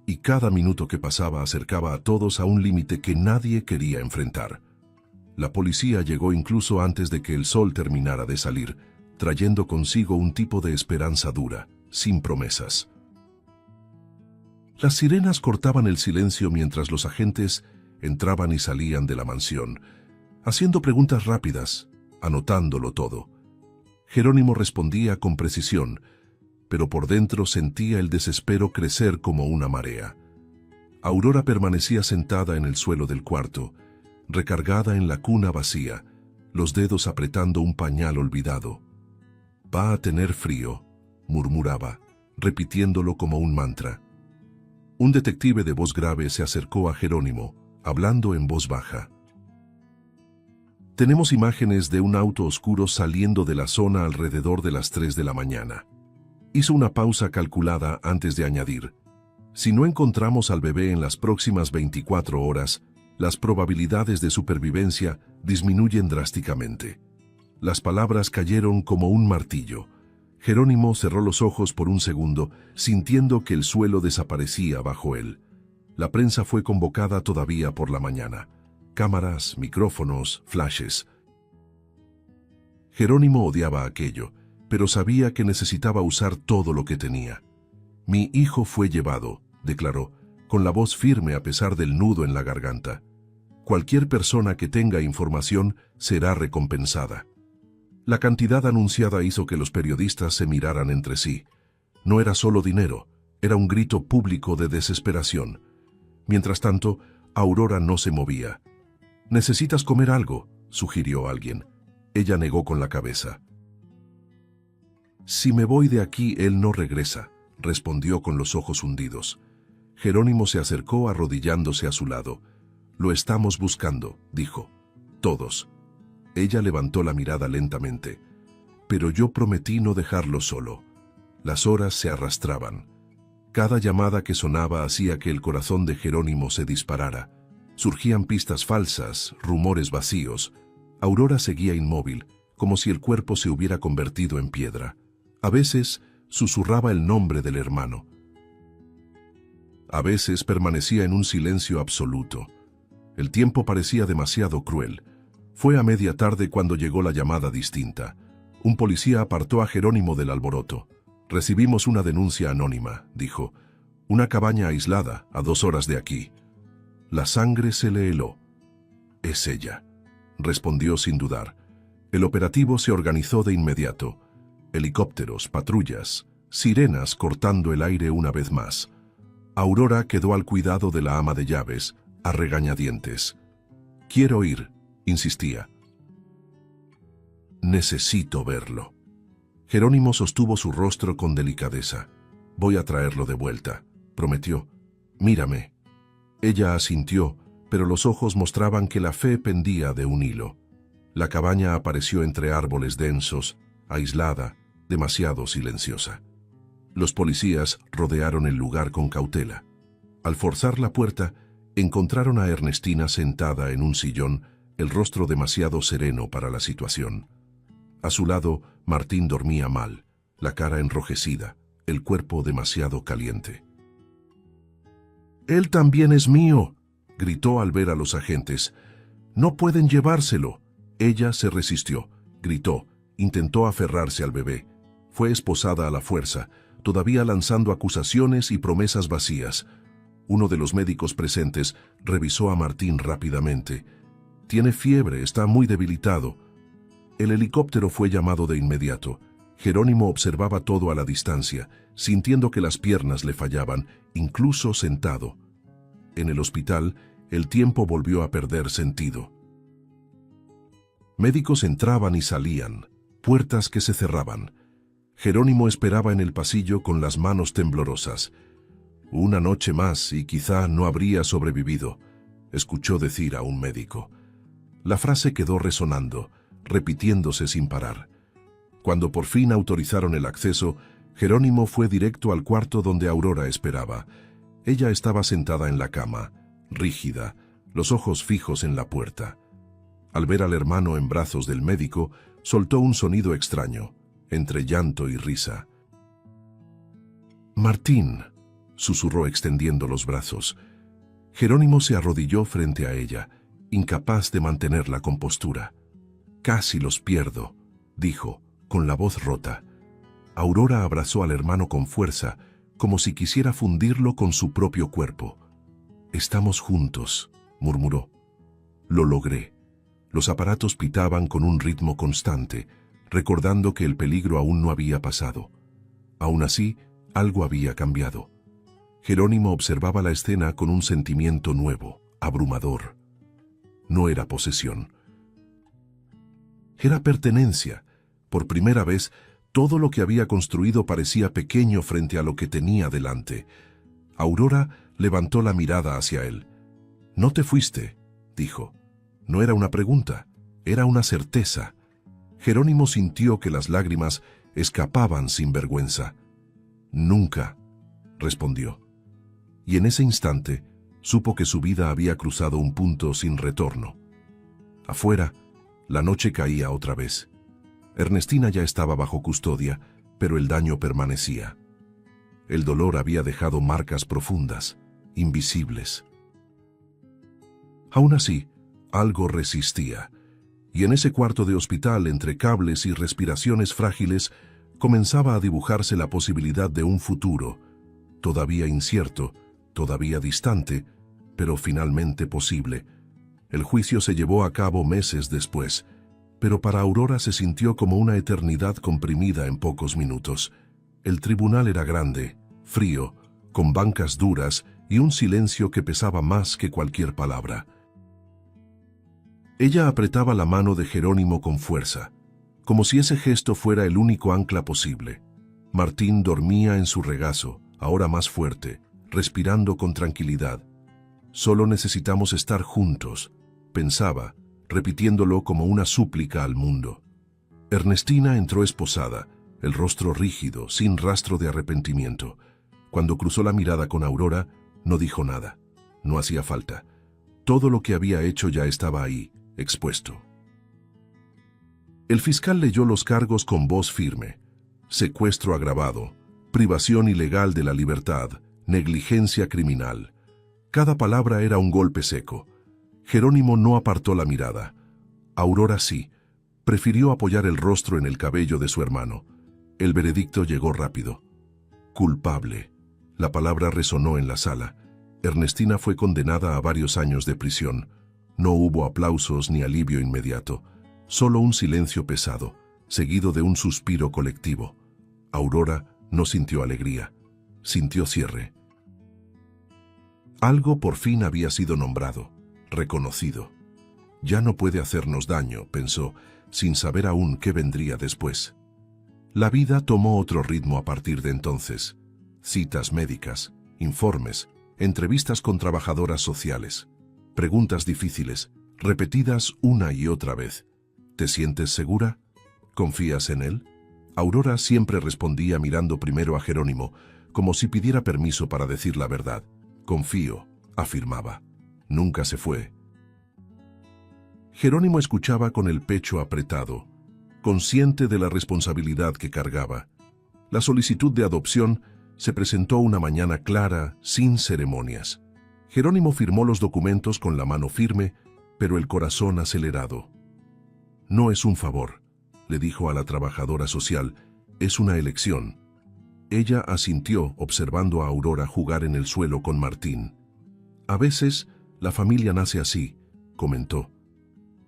y cada minuto que pasaba acercaba a todos a un límite que nadie quería enfrentar. La policía llegó incluso antes de que el sol terminara de salir, trayendo consigo un tipo de esperanza dura, sin promesas. Las sirenas cortaban el silencio mientras los agentes entraban y salían de la mansión, haciendo preguntas rápidas, anotándolo todo. Jerónimo respondía con precisión, pero por dentro sentía el desespero crecer como una marea. Aurora permanecía sentada en el suelo del cuarto, recargada en la cuna vacía, los dedos apretando un pañal olvidado. «Va a tener frío», murmuraba, repitiéndolo como un mantra. Un detective de voz grave se acercó a Jerónimo, hablando en voz baja. «Tenemos imágenes de un auto oscuro saliendo de la zona alrededor de las 3 de la mañana». Hizo una pausa calculada antes de añadir: «Si no encontramos al bebé en las próximas 24 horas, las probabilidades de supervivencia disminuyen drásticamente». Las palabras cayeron como un martillo. Jerónimo cerró los ojos por un segundo, sintiendo que el suelo desaparecía bajo él. La prensa fue convocada todavía por la mañana. Cámaras, micrófonos, flashes. Jerónimo odiaba aquello, pero sabía que necesitaba usar todo lo que tenía. «Mi hijo fue llevado», declaró, con la voz firme a pesar del nudo en la garganta. «Cualquier persona que tenga información será recompensada». La cantidad anunciada hizo que los periodistas se miraran entre sí. No era solo dinero, era un grito público de desesperación. Mientras tanto, Aurora no se movía. «Necesitas comer algo», sugirió alguien. Ella negó con la cabeza. «Si me voy de aquí, él no regresa», respondió con los ojos hundidos. Jerónimo se acercó arrodillándose a su lado. «Lo estamos buscando», dijo. «Todos». Ella levantó la mirada lentamente. «Pero yo prometí no dejarlo solo». Las horas se arrastraban. Cada llamada que sonaba hacía que el corazón de Jerónimo se disparara. Surgían pistas falsas, rumores vacíos. Aurora seguía inmóvil, como si el cuerpo se hubiera convertido en piedra. A veces susurraba el nombre del hermano. A veces permanecía en un silencio absoluto. El tiempo parecía demasiado cruel. Fue a media tarde cuando llegó la llamada distinta. Un policía apartó a Jerónimo del alboroto. «Recibimos una denuncia anónima», dijo. «Una cabaña aislada, a 2 horas de aquí». La sangre se le heló. «Es ella», respondió sin dudar. El operativo se organizó de inmediato. Helicópteros, patrullas, sirenas cortando el aire una vez más. Aurora quedó al cuidado de la ama de llaves, a regañadientes. «Quiero ir», insistía. «Necesito verlo». Jerónimo sostuvo su rostro con delicadeza. «Voy a traerlo de vuelta», prometió. «Mírame». Ella asintió, pero los ojos mostraban que la fe pendía de un hilo. La cabaña apareció entre árboles densos, aislada, demasiado silenciosa. Los policías rodearon el lugar con cautela. Al forzar la puerta, encontraron a Ernestina sentada en un sillón, el rostro demasiado sereno para la situación. A su lado, Martín dormía mal, la cara enrojecida, el cuerpo demasiado caliente. «Él también es mío», gritó al ver a los agentes. «No pueden llevárselo». Ella se resistió, gritó, intentó aferrarse al bebé. Fue esposada a la fuerza, todavía lanzando acusaciones y promesas vacías. Uno de los médicos presentes revisó a Martín rápidamente. «Tiene fiebre, está muy debilitado». El helicóptero fue llamado de inmediato. Jerónimo observaba todo a la distancia, sintiendo que las piernas le fallaban, incluso sentado. En el hospital, el tiempo volvió a perder sentido. Médicos entraban y salían, puertas que se cerraban. Jerónimo esperaba en el pasillo con las manos temblorosas. «Una noche más y quizá no habría sobrevivido», escuchó decir a un médico. La frase quedó resonando, repitiéndose sin parar. Cuando por fin autorizaron el acceso, Jerónimo fue directo al cuarto donde Aurora esperaba. Ella estaba sentada en la cama, rígida, los ojos fijos en la puerta. Al ver al hermano en brazos del médico, soltó un sonido extraño, entre llanto y risa. «Martín», susurró extendiendo los brazos. Jerónimo se arrodilló frente a ella, incapaz de mantener la compostura. «Casi los pierdo», dijo, con la voz rota. Aurora abrazó al hermano con fuerza, como si quisiera fundirlo con su propio cuerpo. «Estamos juntos», murmuró. «Lo logré». Los aparatos pitaban con un ritmo constante, recordando que el peligro aún no había pasado. Aún así, algo había cambiado. Jerónimo observaba la escena con un sentimiento nuevo, abrumador. No era posesión. Era pertenencia. Por primera vez, todo lo que había construido parecía pequeño frente a lo que tenía delante. Aurora levantó la mirada hacia él. «No te fuiste», dijo. No era una pregunta, era una certeza. Jerónimo sintió que las lágrimas escapaban sin vergüenza. «Nunca», respondió. Y en ese instante, supo que su vida había cruzado un punto sin retorno. Afuera, la noche caía otra vez. Ernestina ya estaba bajo custodia, pero el daño permanecía. El dolor había dejado marcas profundas, invisibles. Aún así, algo resistía, y en ese cuarto de hospital, entre cables y respiraciones frágiles, comenzaba a dibujarse la posibilidad de un futuro, todavía incierto, todavía distante, pero finalmente posible. El juicio se llevó a cabo meses después, pero para Aurora se sintió como una eternidad comprimida en pocos minutos. El tribunal era grande, frío, con bancas duras y un silencio que pesaba más que cualquier palabra. Ella apretaba la mano de Jerónimo con fuerza, como si ese gesto fuera el único ancla posible. Martín dormía en su regazo, ahora más fuerte, respirando con tranquilidad. Solo necesitamos estar juntos, pensaba, repitiéndolo como una súplica al mundo. Ernestina entró esposada, el rostro rígido, sin rastro de arrepentimiento. Cuando cruzó la mirada con Aurora, no dijo nada. No hacía falta. Todo lo que había hecho ya estaba ahí, expuesto. El fiscal leyó los cargos con voz firme. Secuestro agravado, privación ilegal de la libertad, negligencia criminal. Cada palabra era un golpe seco. Jerónimo no apartó la mirada. Aurora sí. Prefirió apoyar el rostro en el cabello de su hermano. El veredicto llegó rápido. Culpable. La palabra resonó en la sala. Ernestina fue condenada a varios años de prisión. No hubo aplausos ni alivio inmediato. Solo un silencio pesado, seguido de un suspiro colectivo. Aurora no sintió alegría. Sintió cierre. Algo por fin había sido nombrado, reconocido. Ya no puede hacernos daño, pensó, sin saber aún qué vendría después. La vida tomó otro ritmo a partir de entonces. Citas médicas, informes, entrevistas con trabajadoras sociales, preguntas difíciles, repetidas una y otra vez. ¿Te sientes segura? ¿Confías en él? Aurora siempre respondía mirando primero a Jerónimo, como si pidiera permiso para decir la verdad. Confío, afirmaba. Nunca se fue. Jerónimo escuchaba con el pecho apretado, consciente de la responsabilidad que cargaba. La solicitud de adopción se presentó una mañana clara, sin ceremonias. Jerónimo firmó los documentos con la mano firme, pero el corazón acelerado. No es un favor, le dijo a la trabajadora social, es una elección. Ella asintió observando a Aurora jugar en el suelo con Martín. A veces, la familia nace así, comentó.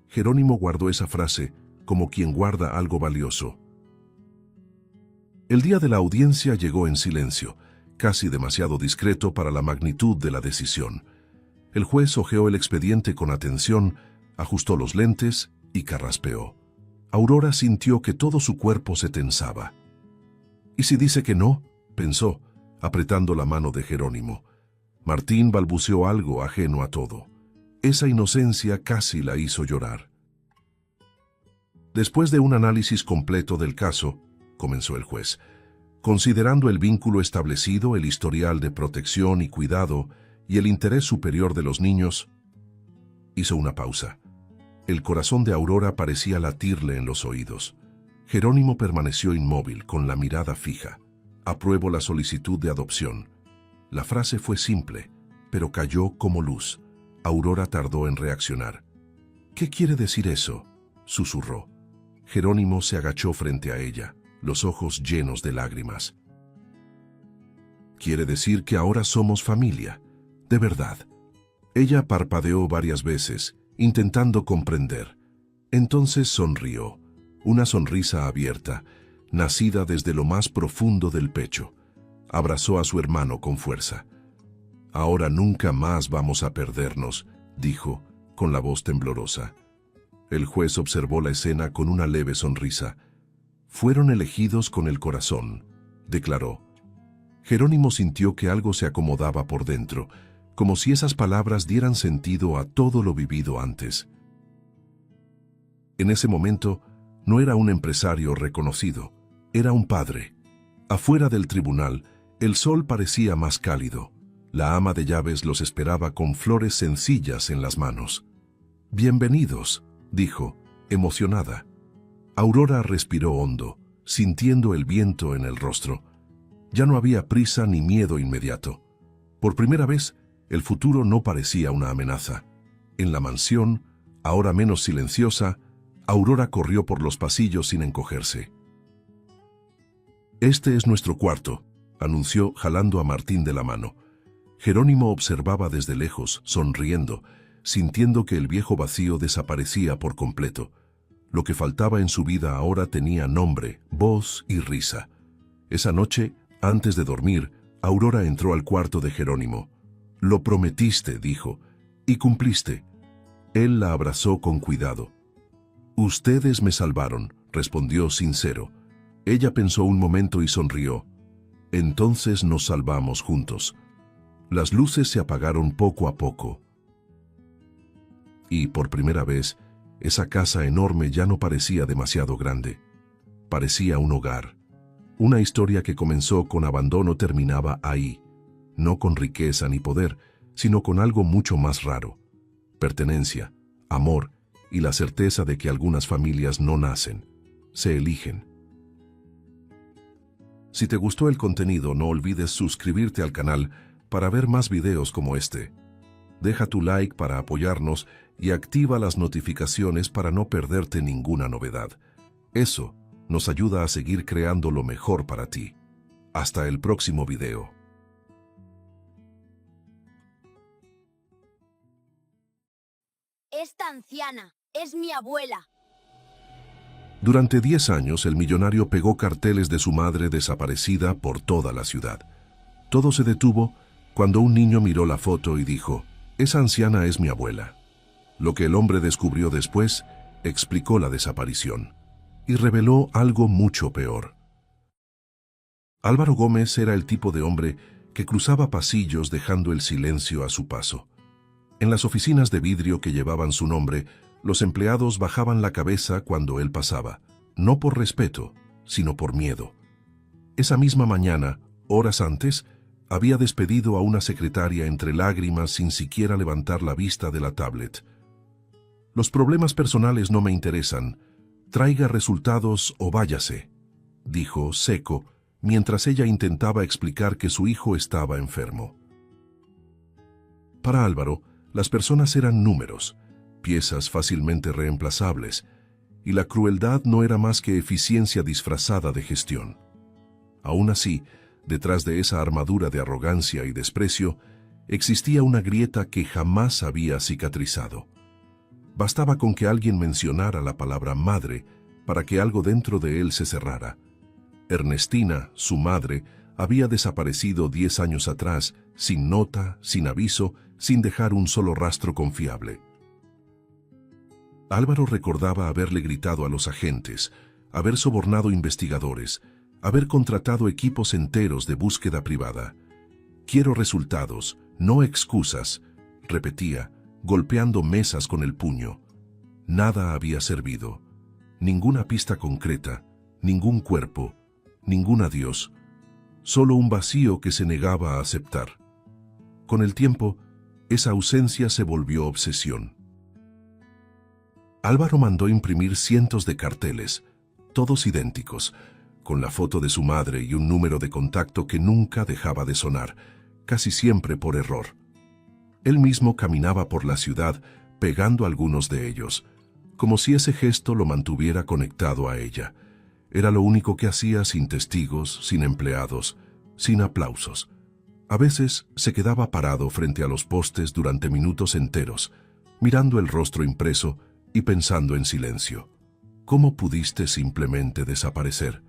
Jerónimo guardó esa frase como quien guarda algo valioso. El día de la audiencia llegó en silencio, casi demasiado discreto para la magnitud de la decisión. El juez hojeó el expediente con atención, ajustó los lentes y carraspeó. Aurora sintió que todo su cuerpo se tensaba. ¿Y si dice que no?, pensó, apretando la mano de Jerónimo. Martín balbuceó algo ajeno a todo. Esa inocencia casi la hizo llorar. Después de un análisis completo del caso, comenzó el juez, considerando el vínculo establecido, el historial de protección y cuidado y el interés superior de los niños, hizo una pausa. El corazón de Aurora parecía latirle en los oídos. Jerónimo permaneció inmóvil, con la mirada fija. Apruebo la solicitud de adopción. La frase fue simple, pero cayó como luz. Aurora tardó en reaccionar. ¿Qué quiere decir eso?, susurró. Jerónimo se agachó frente a ella, los ojos llenos de lágrimas. Quiere decir que ahora somos familia, de verdad. Ella parpadeó varias veces, intentando comprender. Entonces sonrió, una sonrisa abierta, nacida desde lo más profundo del pecho. Abrazó a su hermano con fuerza. Ahora nunca más vamos a perdernos, dijo, con la voz temblorosa. El juez observó la escena con una leve sonrisa. Fueron elegidos con el corazón, declaró. Jerónimo sintió que algo se acomodaba por dentro, como si esas palabras dieran sentido a todo lo vivido antes. En ese momento, no era un empresario reconocido, era un padre. Afuera del tribunal, el sol parecía más cálido. La ama de llaves los esperaba con flores sencillas en las manos. «Bienvenidos», dijo, emocionada. Aurora respiró hondo, sintiendo el viento en el rostro. Ya no había prisa ni miedo inmediato. Por primera vez, el futuro no parecía una amenaza. En la mansión, ahora menos silenciosa, Aurora corrió por los pasillos sin encogerse. «Este es nuestro cuarto», anunció jalando a Martín de la mano. Jerónimo observaba desde lejos, sonriendo, sintiendo que el viejo vacío desaparecía por completo. Lo que faltaba en su vida ahora tenía nombre, voz y risa. Esa noche, antes de dormir, Aurora entró al cuarto de Jerónimo. «Lo prometiste», dijo, «y cumpliste». Él la abrazó con cuidado. «Ustedes me salvaron», respondió sincero. Ella pensó un momento y sonrió. «Entonces nos salvamos juntos». Las luces se apagaron poco a poco. Y por primera vez, esa casa enorme ya no parecía demasiado grande. Parecía un hogar. Una historia que comenzó con abandono terminaba ahí, no con riqueza ni poder, sino con algo mucho más raro: pertenencia, amor y la certeza de que algunas familias no nacen, se eligen. Si te gustó el contenido, no olvides suscribirte al canal para ver más videos como este. Deja tu like para apoyarnos y activa las notificaciones para no perderte ninguna novedad. Eso nos ayuda a seguir creando lo mejor para ti. Hasta el próximo video. Esta anciana es mi abuela. Durante 10 años, el millonario pegó carteles de su madre desaparecida por toda la ciudad. Todo se detuvo cuando un niño miró la foto y dijo: «Esa anciana es mi abuela». Lo que el hombre descubrió después explicó la desaparición y reveló algo mucho peor. Álvaro Gómez era el tipo de hombre que cruzaba pasillos dejando el silencio a su paso. En las oficinas de vidrio que llevaban su nombre, los empleados bajaban la cabeza cuando él pasaba, no por respeto, sino por miedo. Esa misma mañana, horas antes, había despedido a una secretaria entre lágrimas sin siquiera levantar la vista de la tablet. «Los problemas personales no me interesan. Traiga resultados o váyase», dijo seco, mientras ella intentaba explicar que su hijo estaba enfermo. Para Álvaro, las personas eran números, piezas fácilmente reemplazables, y la crueldad no era más que eficiencia disfrazada de gestión. Aún así, detrás de esa armadura de arrogancia y desprecio, existía una grieta que jamás había cicatrizado. Bastaba con que alguien mencionara la palabra madre para que algo dentro de él se cerrara. Ernestina, su madre, había desaparecido 10 años atrás, sin nota, sin aviso, sin dejar un solo rastro confiable. Álvaro recordaba haberle gritado a los agentes, haber sobornado investigadores, haber contratado equipos enteros de búsqueda privada. «Quiero resultados, no excusas», repetía, golpeando mesas con el puño. Nada había servido. Ninguna pista concreta, ningún cuerpo, ningún adiós. Solo un vacío que se negaba a aceptar. Con el tiempo, esa ausencia se volvió obsesión. Álvaro mandó imprimir cientos de carteles, todos idénticos, con la foto de su madre y un número de contacto que nunca dejaba de sonar, casi siempre por error. Él mismo caminaba por la ciudad pegando algunos de ellos, como si ese gesto lo mantuviera conectado a ella. Era lo único que hacía sin testigos, sin empleados, sin aplausos. A veces se quedaba parado frente a los postes durante minutos enteros, mirando el rostro impreso y pensando en silencio. ¿Cómo pudiste simplemente desaparecer?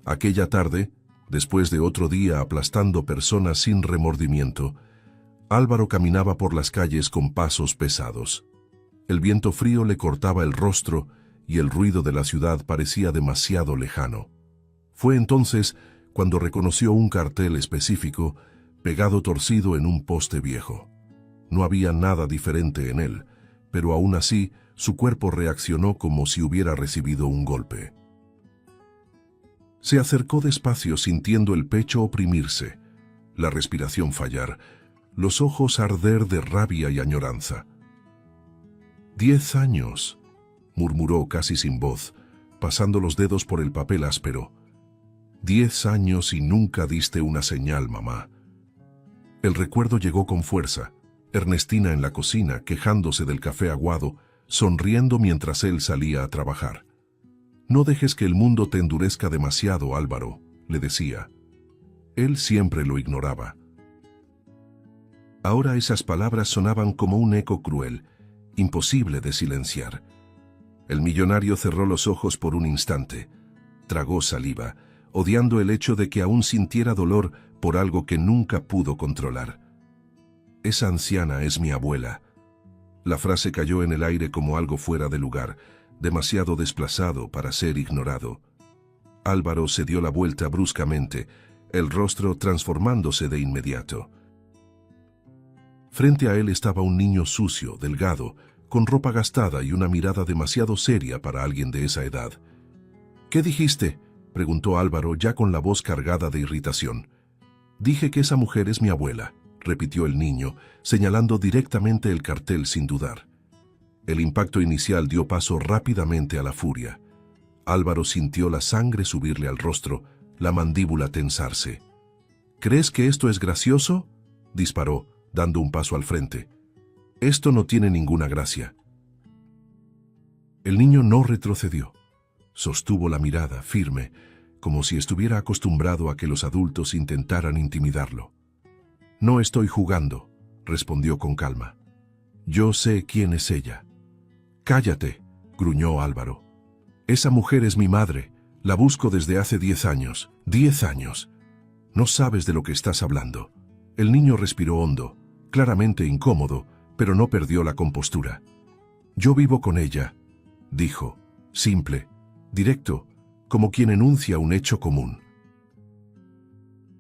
Aquella tarde, después de otro día aplastando personas sin remordimiento, Álvaro caminaba por las calles con pasos pesados. El viento frío le cortaba el rostro y el ruido de la ciudad parecía demasiado lejano. Fue entonces cuando reconoció un cartel específico pegado torcido en un poste viejo. No había nada diferente en él, pero aún así su cuerpo reaccionó como si hubiera recibido un golpe. Se acercó despacio sintiendo el pecho oprimirse, la respiración fallar, los ojos arder de rabia y añoranza. 10 años, murmuró casi sin voz, pasando los dedos por el papel áspero. 10 años y nunca diste una señal, mamá. El recuerdo llegó con fuerza. Ernestina en la cocina, quejándose del café aguado, sonriendo mientras él salía a trabajar. «No dejes que el mundo te endurezca demasiado, Álvaro», le decía. Él siempre lo ignoraba. Ahora esas palabras sonaban como un eco cruel, imposible de silenciar. El millonario cerró los ojos por un instante. Tragó saliva, odiando el hecho de que aún sintiera dolor por algo que nunca pudo controlar. «Esa anciana es mi abuela». La frase cayó en el aire como algo fuera de lugar, demasiado desplazado para ser ignorado. Álvaro se dio la vuelta bruscamente, el rostro transformándose de inmediato. Frente a él estaba un niño sucio, delgado, con ropa gastada y una mirada demasiado seria para alguien de esa edad. «¿Qué dijiste?», preguntó Álvaro ya con la voz cargada de irritación. «Dije que esa mujer es mi abuela», repitió el niño, señalando directamente el cartel sin dudar. El impacto inicial dio paso rápidamente a la furia. Álvaro sintió la sangre subirle al rostro, la mandíbula tensarse. «¿Crees que esto es gracioso?», disparó, dando un paso al frente. «Esto no tiene ninguna gracia». El niño no retrocedió. Sostuvo la mirada firme, como si estuviera acostumbrado a que los adultos intentaran intimidarlo. «No estoy jugando», respondió con calma. «Yo sé quién es ella». «Cállate», gruñó Álvaro. «Esa mujer es mi madre. La busco desde hace 10 años. 10 años. No sabes de lo que estás hablando». El niño respiró hondo, claramente incómodo, pero no perdió la compostura. «Yo vivo con ella», dijo, simple, directo, como quien enuncia un hecho común.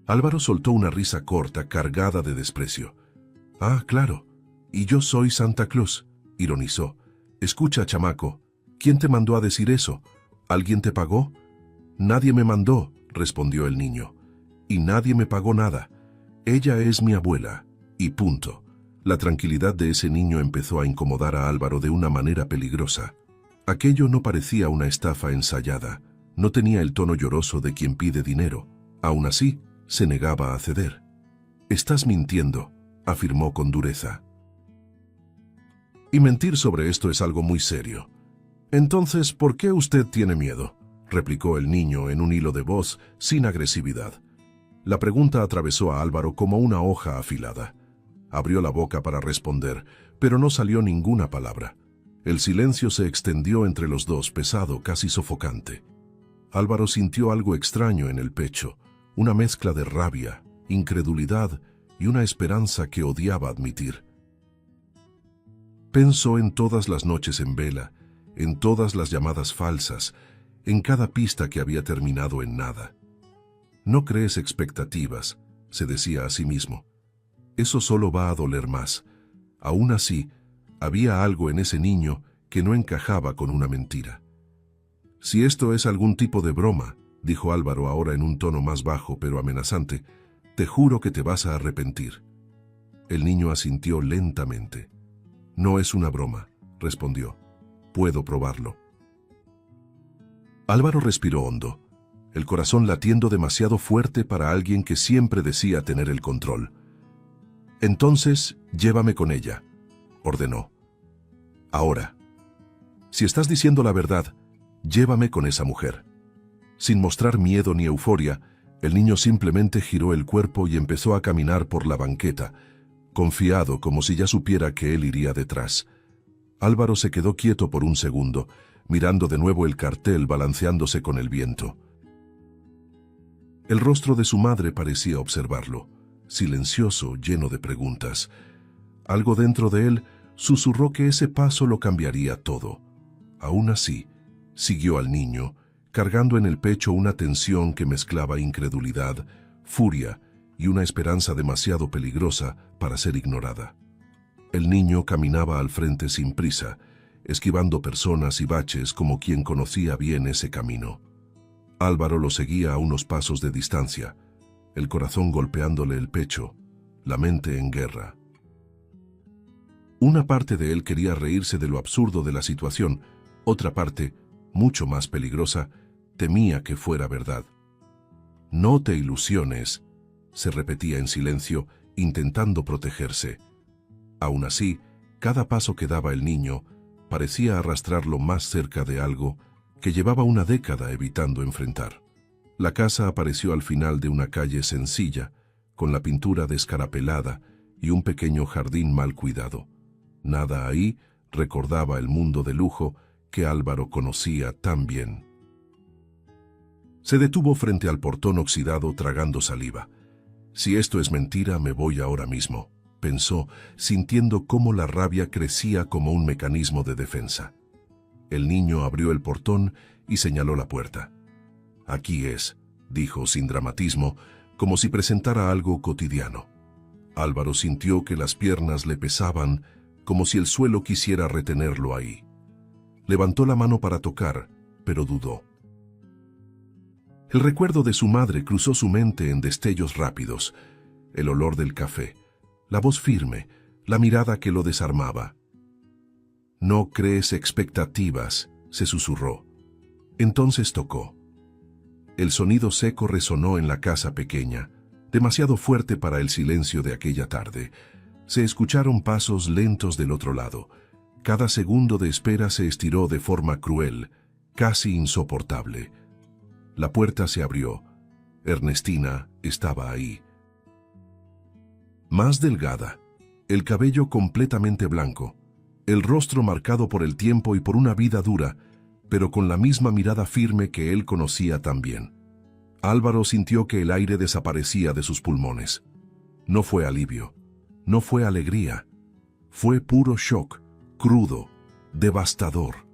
Álvaro soltó una risa corta, cargada de desprecio. «Ah, claro, y yo soy Santa Claus», ironizó. «Escucha, chamaco, ¿quién te mandó a decir eso? ¿Alguien te pagó?» «Nadie me mandó», respondió el niño. «Y nadie me pagó nada. Ella es mi abuela, y punto». La tranquilidad de ese niño empezó a incomodar a Álvaro de una manera peligrosa. Aquello no parecía una estafa ensayada, no tenía el tono lloroso de quien pide dinero. Aún así, se negaba a ceder. «Estás mintiendo», afirmó con dureza. «Y mentir sobre esto es algo muy serio». «Entonces, ¿por qué usted tiene miedo?», replicó el niño en un hilo de voz sin agresividad. La pregunta atravesó a Álvaro como una hoja afilada. Abrió la boca para responder, pero no salió ninguna palabra. El silencio se extendió entre los dos, pesado, casi sofocante. Álvaro sintió algo extraño en el pecho, una mezcla de rabia, incredulidad y una esperanza que odiaba admitir. Pensó en todas las noches en vela, en todas las llamadas falsas, en cada pista que había terminado en nada. «No crees expectativas», se decía a sí mismo. «Eso solo va a doler más». Aún así, había algo en ese niño que no encajaba con una mentira. «Si esto es algún tipo de broma», dijo Álvaro ahora en un tono más bajo pero amenazante, «te juro que te vas a arrepentir». El niño asintió lentamente. «No es una broma», respondió. «Puedo probarlo». Álvaro respiró hondo, el corazón latiendo demasiado fuerte para alguien que siempre decía tener el control. «Entonces, llévame con ella», ordenó. «Ahora. Si estás diciendo la verdad, llévame con esa mujer». Sin mostrar miedo ni euforia, el niño simplemente giró el cuerpo y empezó a caminar por la banqueta, confiado como si ya supiera que él iría detrás. Álvaro se quedó quieto por un segundo, mirando de nuevo el cartel balanceándose con el viento. El rostro de su madre parecía observarlo, silencioso, lleno de preguntas. Algo dentro de él susurró que ese paso lo cambiaría todo. Aún así, siguió al niño, cargando en el pecho una tensión que mezclaba incredulidad, furia y una esperanza demasiado peligrosa para ser ignorada. El niño caminaba al frente sin prisa, esquivando personas y baches como quien conocía bien ese camino. Álvaro lo seguía a unos pasos de distancia, el corazón golpeándole el pecho, la mente en guerra. Una parte de él quería reírse de lo absurdo de la situación, otra parte, mucho más peligrosa, temía que fuera verdad. «No te ilusiones», se repetía en silencio, intentando protegerse. Aún así, cada paso que daba el niño parecía arrastrarlo más cerca de algo que llevaba una década evitando enfrentar. La casa apareció al final de una calle sencilla, con la pintura descarapelada y un pequeño jardín mal cuidado. Nada ahí recordaba el mundo de lujo que Álvaro conocía tan bien. Se detuvo frente al portón oxidado tragando saliva. Si esto es mentira, me voy ahora mismo, pensó, sintiendo cómo la rabia crecía como un mecanismo de defensa. El niño abrió el portón y señaló la puerta. Aquí es, dijo sin dramatismo, como si presentara algo cotidiano. Álvaro sintió que las piernas le pesaban, como si el suelo quisiera retenerlo ahí. Levantó la mano para tocar, pero dudó. El recuerdo de su madre cruzó su mente en destellos rápidos. El olor del café, la voz firme, la mirada que lo desarmaba. «No crees expectativas», se susurró. Entonces tocó. El sonido seco resonó en la casa pequeña, demasiado fuerte para el silencio de aquella tarde. Se escucharon pasos lentos del otro lado. Cada segundo de espera se estiró de forma cruel, casi insoportable. La puerta se abrió. Ernestina estaba ahí. Más delgada, el cabello completamente blanco, el rostro marcado por el tiempo y por una vida dura, pero con la misma mirada firme que él conocía tan bien. Álvaro sintió que el aire desaparecía de sus pulmones. No fue alivio, no fue alegría, fue puro shock, crudo, devastador.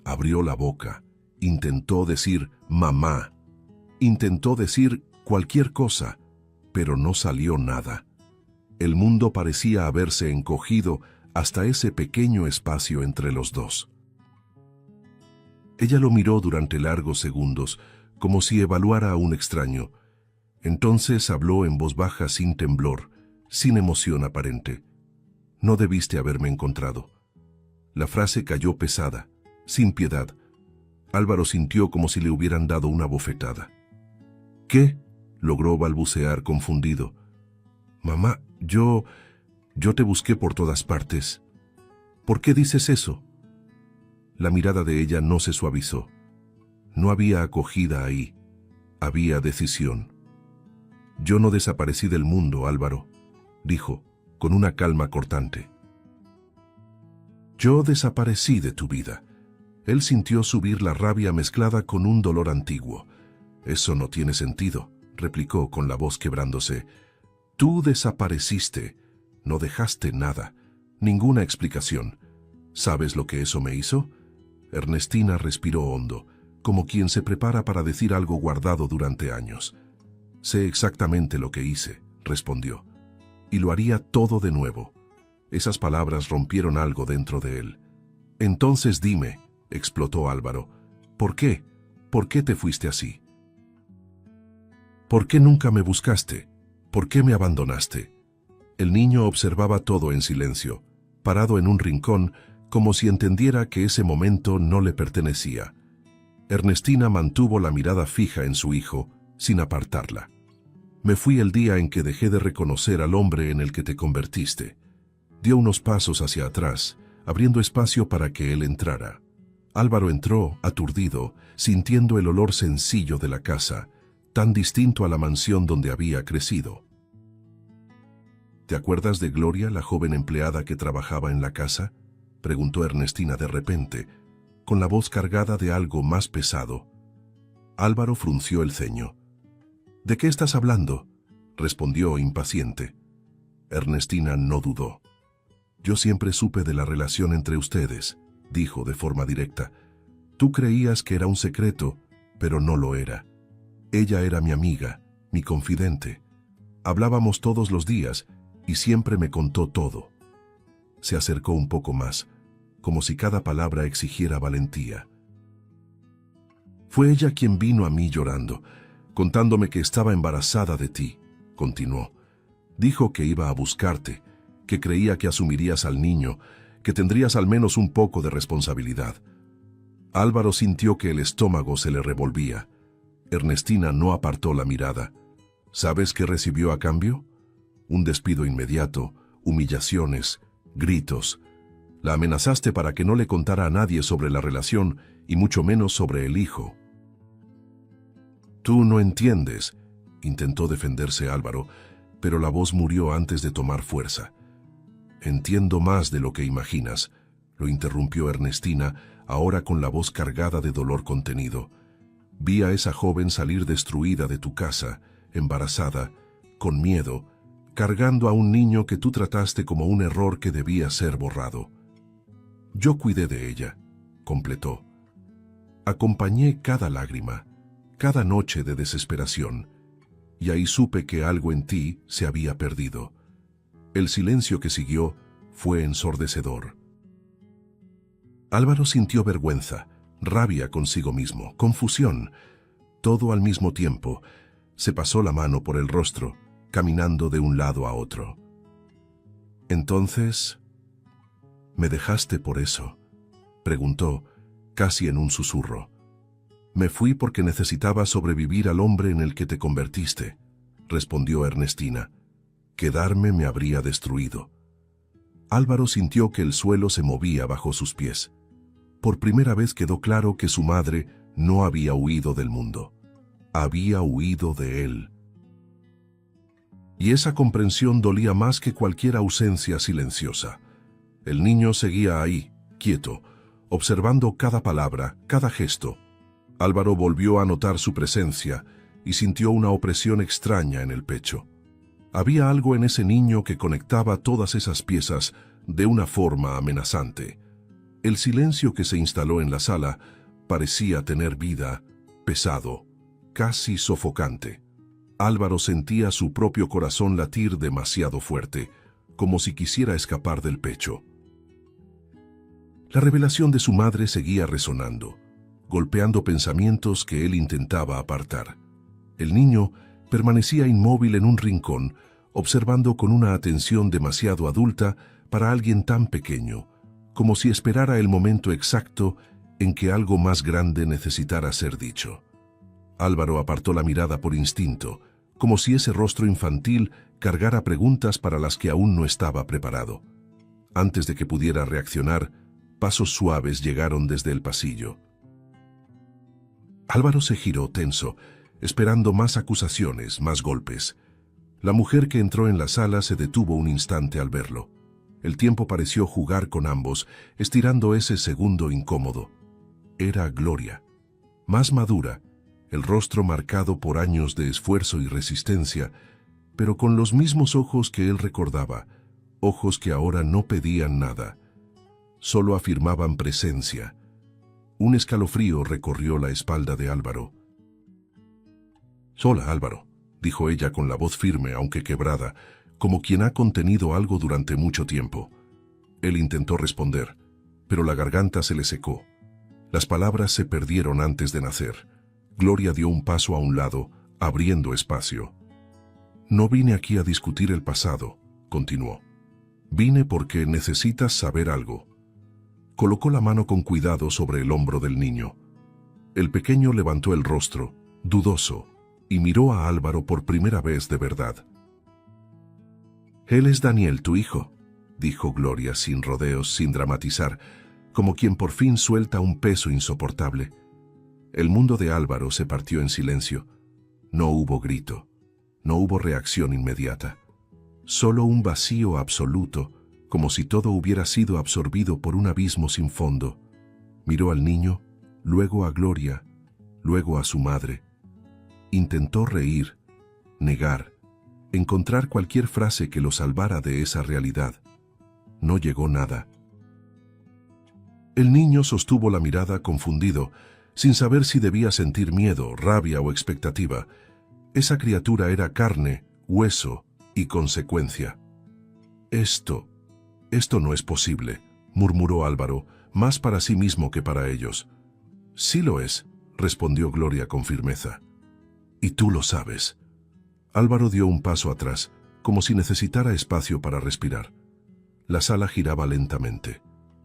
Abrió la boca, intentó decir «mamá», intentó decir cualquier cosa, pero no salió nada. El mundo parecía haberse encogido hasta ese pequeño espacio entre los dos. Ella lo miró durante largos segundos, como si evaluara a un extraño. Entonces habló en voz baja sin temblor, sin emoción aparente. «No debiste haberme encontrado». La frase cayó pesada, sin piedad. Álvaro sintió como si le hubieran dado una bofetada. «¿Qué?», logró balbucear confundido. «Mamá, yo te busqué por todas partes». «¿Por qué dices eso?». La mirada de ella no se suavizó. No había acogida ahí, había decisión. «Yo no desaparecí del mundo, Álvaro», dijo, con una calma cortante. «Yo desaparecí de tu vida». Él sintió subir la rabia mezclada con un dolor antiguo. «Eso no tiene sentido», replicó con la voz quebrándose. «Tú desapareciste, no dejaste nada, ninguna explicación. ¿Sabes lo que eso me hizo?». Ernestina respiró hondo, como quien se prepara para decir algo guardado durante años. «Sé exactamente lo que hice», respondió. «Y lo haría todo de nuevo». Esas palabras rompieron algo dentro de él. «Entonces dime», explotó Álvaro, «¿por qué? ¿Por qué te fuiste así? ¿Por qué nunca me buscaste? ¿Por qué me abandonaste?». El niño observaba todo en silencio, parado en un rincón, como si entendiera que ese momento no le pertenecía. Ernestina mantuvo la mirada fija en su hijo, sin apartarla. «Me fui el día en que dejé de reconocer al hombre en el que te convertiste». Dio unos pasos hacia atrás, abriendo espacio para que él entrara. Álvaro entró, aturdido, sintiendo el olor sencillo de la casa, tan distinto a la mansión donde había crecido. «¿Te acuerdas de Gloria, la joven empleada que trabajaba en la casa?», preguntó Ernestina de repente, con la voz cargada de algo más pesado. Álvaro frunció el ceño. «¿De qué estás hablando?», respondió impaciente. Ernestina no dudó. «Yo siempre supe de la relación entre ustedes», dijo de forma directa. «Tú creías que era un secreto, pero no lo era. Ella era mi amiga, mi confidente. Hablábamos todos los días y siempre me contó todo». Se acercó un poco más, como si cada palabra exigiera valentía. «Fue ella quien vino a mí llorando, contándome que estaba embarazada de ti», continuó. «Dijo que iba a buscarte, que creía que asumirías al niño, que tendrías al menos un poco de responsabilidad». Álvaro sintió que el estómago se le revolvía. Ernestina no apartó la mirada. ¿Sabes qué recibió a cambio? Un despido inmediato, humillaciones, gritos. La amenazaste para que no le contara a nadie sobre la relación y mucho menos sobre el hijo. Tú no entiendes, intentó defenderse Álvaro, pero la voz murió antes de tomar fuerza. Entiendo más de lo que imaginas, lo interrumpió Ernestina, ahora con la voz cargada de dolor contenido. Vi a esa joven salir destruida de tu casa, embarazada, con miedo, cargando a un niño que tú trataste como un error que debía ser borrado. Yo cuidé de ella, completó. Acompañé cada lágrima, cada noche de desesperación, y ahí supe que algo en ti se había perdido. El silencio que siguió fue ensordecedor. Álvaro sintió vergüenza, rabia consigo mismo, confusión, todo al mismo tiempo. Se pasó la mano por el rostro, caminando de un lado a otro. Entonces, ¿me dejaste por eso?, preguntó, casi en un susurro. Me fui porque necesitaba sobrevivir al hombre en el que te convertiste, respondió Ernestina. Quedarme me habría destruido. Álvaro sintió que el suelo se movía bajo sus pies. Por primera vez quedó claro que su madre no había huido del mundo. Había huido de él. Y esa comprensión dolía más que cualquier ausencia silenciosa. El niño seguía ahí, quieto, observando cada palabra, cada gesto. Álvaro volvió a notar su presencia y sintió una opresión extraña en el pecho. Había algo en ese niño que conectaba todas esas piezas de una forma amenazante. El silencio que se instaló en la sala parecía tener vida, pesado, casi sofocante. Álvaro sentía su propio corazón latir demasiado fuerte, como si quisiera escapar del pecho. La revelación de su madre seguía resonando, golpeando pensamientos que él intentaba apartar. El niño permanecía inmóvil en un rincón, observando con una atención demasiado adulta para alguien tan pequeño, como si esperara el momento exacto en que algo más grande necesitara ser dicho. Álvaro apartó la mirada por instinto, como si ese rostro infantil cargara preguntas para las que aún no estaba preparado. Antes de que pudiera reaccionar, pasos suaves llegaron desde el pasillo. Álvaro se giró tenso, esperando más acusaciones, más golpes. La mujer que entró en la sala se detuvo un instante al verlo. El tiempo pareció jugar con ambos, estirando ese segundo incómodo. Era Gloria, más madura, el rostro marcado por años de esfuerzo y resistencia, pero con los mismos ojos que él recordaba, ojos que ahora no pedían nada, solo afirmaban presencia. Un escalofrío recorrió la espalda de Álvaro. «Hola, Álvaro», dijo ella con la voz firme aunque quebrada, como quien ha contenido algo durante mucho tiempo. Él intentó responder, pero la garganta se le secó. Las palabras se perdieron antes de nacer. Gloria dio un paso a un lado, abriendo espacio. «No vine aquí a discutir el pasado», continuó. «Vine porque necesitas saber algo». Colocó la mano con cuidado sobre el hombro del niño. El pequeño levantó el rostro, dudoso, y miró a Álvaro por primera vez de verdad. «Él es Daniel, tu hijo», dijo Gloria sin rodeos, sin dramatizar, como quien por fin suelta un peso insoportable. El mundo de Álvaro se partió en silencio. No hubo grito, no hubo reacción inmediata. Solo un vacío absoluto, como si todo hubiera sido absorbido por un abismo sin fondo. Miró al niño, luego a Gloria, luego a su madre. Intentó reír, negar, encontrar cualquier frase que lo salvara de esa realidad. No llegó nada. El niño sostuvo la mirada confundido, sin saber si debía sentir miedo, rabia o expectativa. Esa criatura era carne, hueso y consecuencia. Esto no es posible», murmuró Álvaro, más para sí mismo que para ellos. «Sí lo es», respondió Gloria con firmeza. «Y tú lo sabes». Álvaro dio un paso atrás, como si necesitara espacio para respirar. La sala giraba lentamente.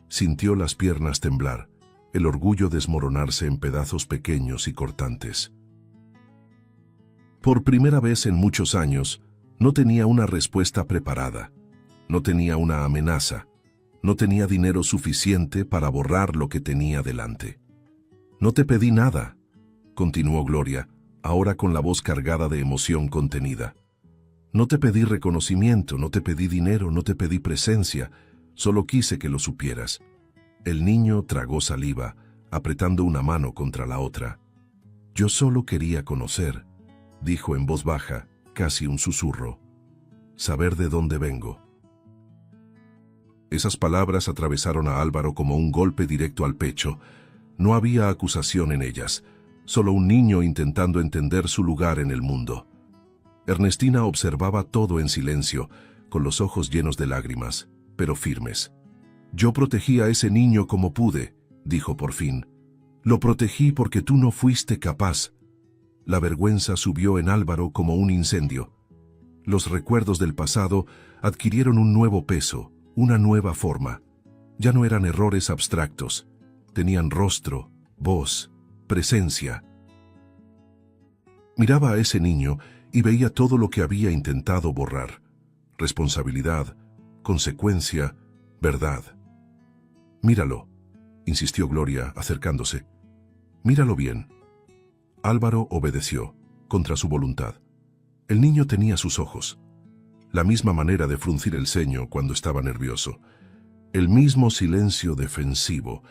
Sintió las piernas temblar, el orgullo desmoronarse en pedazos pequeños y cortantes. Por primera vez en muchos años, no tenía una respuesta preparada. No tenía una amenaza. No tenía dinero suficiente para borrar lo que tenía delante. No te pedí nada, continuó Gloria, ahora con la voz cargada de emoción contenida. No te pedí reconocimiento, no te pedí dinero, no te pedí presencia, solo quise que lo supieras. El niño tragó saliva, apretando una mano contra la otra. Yo solo quería conocer, dijo en voz baja, casi un susurro. Saber de dónde vengo. Esas palabras atravesaron a Álvaro como un golpe directo al pecho. No había acusación en ellas, solo un niño intentando entender su lugar en el mundo. Ernestina observaba todo en silencio, con los ojos llenos de lágrimas, pero firmes. Yo protegí a ese niño como pude, dijo por fin. Lo protegí porque tú no fuiste capaz. La vergüenza subió en Álvaro como un incendio. Los recuerdos del pasado adquirieron un nuevo peso, una nueva forma. Ya no eran errores abstractos. Tenían rostro, voz, presencia. Miraba a ese niño y veía todo lo que había intentado borrar. Responsabilidad, consecuencia, verdad. Míralo, insistió Gloria, acercándose. Míralo bien. Álvaro obedeció, contra su voluntad. El niño tenía sus ojos. La misma manera de fruncir el ceño cuando estaba nervioso. El mismo silencio defensivo.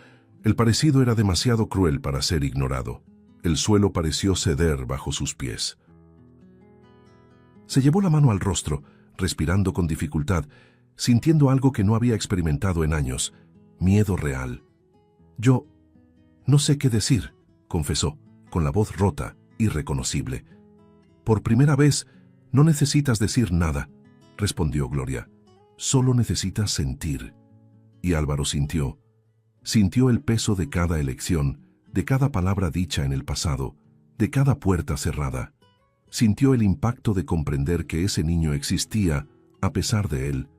El parecido era demasiado cruel para ser ignorado. El suelo pareció ceder bajo sus pies. Se llevó la mano al rostro, respirando con dificultad, sintiendo algo que no había experimentado en años, miedo real. Yo no sé qué decir, confesó, con la voz rota, irreconocible. Por primera vez, no necesitas decir nada, respondió Gloria. Solo necesitas sentir. Y Álvaro sintió. Sintió el peso de cada elección, de cada palabra dicha en el pasado, de cada puerta cerrada. Sintió el impacto de comprender que ese niño existía a pesar de él,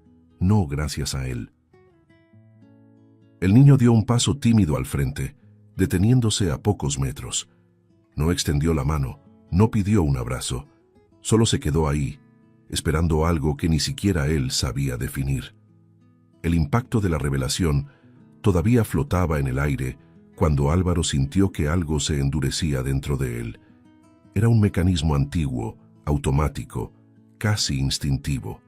no gracias a él. El niño dio un paso tímido al frente, deteniéndose a pocos metros. No extendió la mano, no pidió un abrazo. Solo se quedó ahí, esperando algo que ni siquiera él sabía definir. El impacto de la revelación todavía flotaba en el aire cuando Álvaro sintió que algo se endurecía dentro de él. Era un mecanismo antiguo, automático, casi instintivo.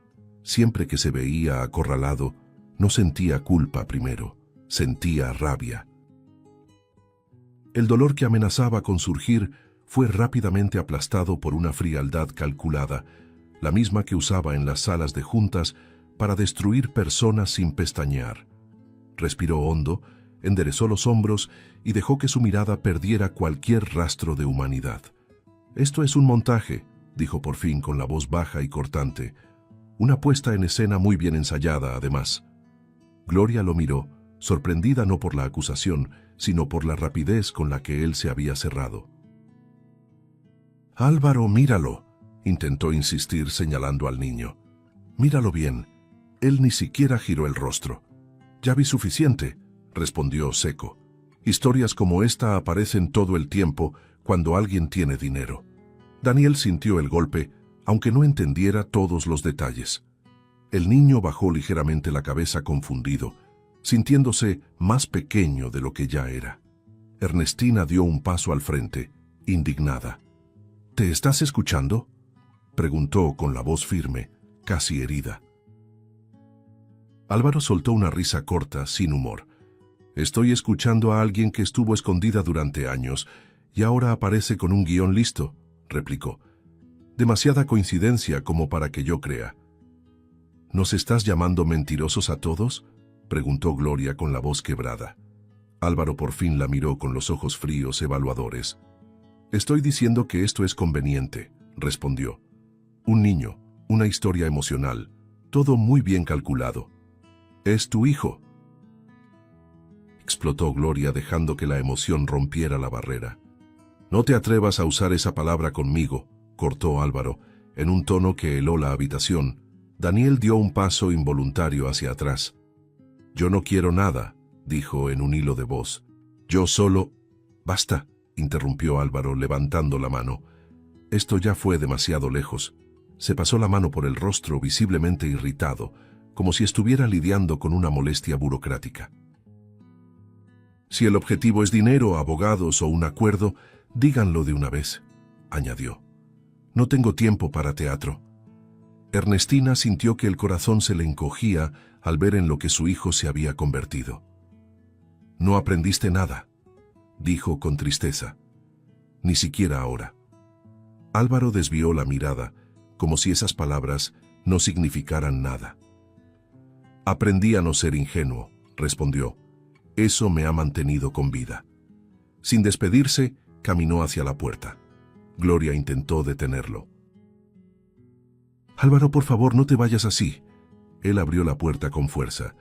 Siempre que se veía acorralado, no sentía culpa primero, sentía rabia. El dolor que amenazaba con surgir fue rápidamente aplastado por una frialdad calculada, la misma que usaba en las salas de juntas para destruir personas sin pestañear. Respiró hondo, enderezó los hombros y dejó que su mirada perdiera cualquier rastro de humanidad. «Esto es un montaje», dijo por fin con la voz baja y cortante. Una puesta en escena muy bien ensayada, además. Gloria lo miró, sorprendida no por la acusación, sino por la rapidez con la que él se había cerrado. «Álvaro, míralo», intentó insistir señalando al niño. «Míralo bien». Él ni siquiera giró el rostro. «Ya vi suficiente», respondió seco. «Historias como esta aparecen todo el tiempo cuando alguien tiene dinero». Daniel sintió el golpe, aunque no entendiera todos los detalles. El niño bajó ligeramente la cabeza confundido, sintiéndose más pequeño de lo que ya era. Ernestina dio un paso al frente, indignada. «¿Te estás escuchando?», preguntó con la voz firme, casi herida. Álvaro soltó una risa corta, sin humor. «Estoy escuchando a alguien que estuvo escondida durante años y ahora aparece con un guión listo», replicó. «Demasiada coincidencia como para que yo crea». «¿Nos estás llamando mentirosos a todos?», preguntó Gloria con la voz quebrada. Álvaro por fin la miró con los ojos fríos evaluadores. «Estoy diciendo que esto es conveniente», respondió. «Un niño, una historia emocional, todo muy bien calculado. Es tu hijo». Explotó Gloria dejando que la emoción rompiera la barrera. «No te atrevas a usar esa palabra conmigo», cortó Álvaro, en un tono que heló la habitación. Daniel dio un paso involuntario hacia atrás. «Yo no quiero nada», dijo en un hilo de voz. «Yo solo...» «Basta», interrumpió Álvaro levantando la mano. Esto ya fue demasiado lejos. Se pasó la mano por el rostro visiblemente irritado, como si estuviera lidiando con una molestia burocrática. Si el objetivo es dinero, abogados o un acuerdo, díganlo de una vez, añadió. No tengo tiempo para teatro. Ernestina sintió que el corazón se le encogía al ver en lo que su hijo se había convertido. No aprendiste nada, dijo con tristeza. Ni siquiera ahora. Álvaro desvió la mirada, como si esas palabras no significaran nada. Aprendí a no ser ingenuo, respondió. Eso me ha mantenido con vida. Sin despedirse, caminó hacia la puerta. Gloria intentó detenerlo. Álvaro, por favor, no te vayas así. Él abrió la puerta con fuerza.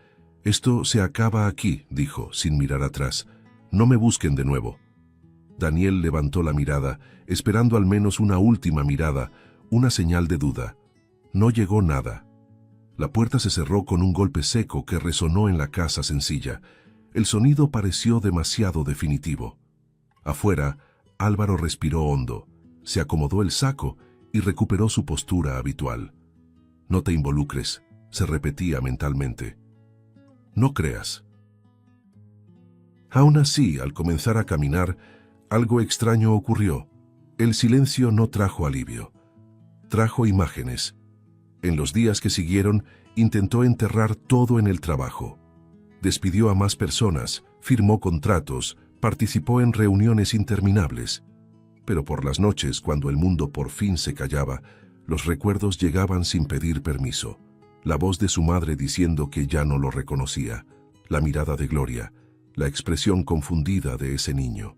Esto se acaba aquí, dijo, sin mirar atrás. No me busquen de nuevo. Daniel levantó la mirada, esperando al menos una última mirada, una señal de duda. No llegó nada. La puerta se cerró con un golpe seco que resonó en la casa sencilla. El sonido pareció demasiado definitivo. Afuera, Álvaro respiró hondo, se acomodó el saco y recuperó su postura habitual. No te involucres, se repetía mentalmente. No creas. Aún así, al comenzar a caminar, algo extraño ocurrió. El silencio no trajo alivio. Trajo imágenes. En los días que siguieron, intentó enterrar todo en el trabajo. Despidió a más personas, firmó contratos, participó en reuniones interminables. Pero por las noches, cuando el mundo por fin se callaba, los recuerdos llegaban sin pedir permiso. La voz de su madre diciendo que ya no lo reconocía, la mirada de Gloria, la expresión confundida de ese niño.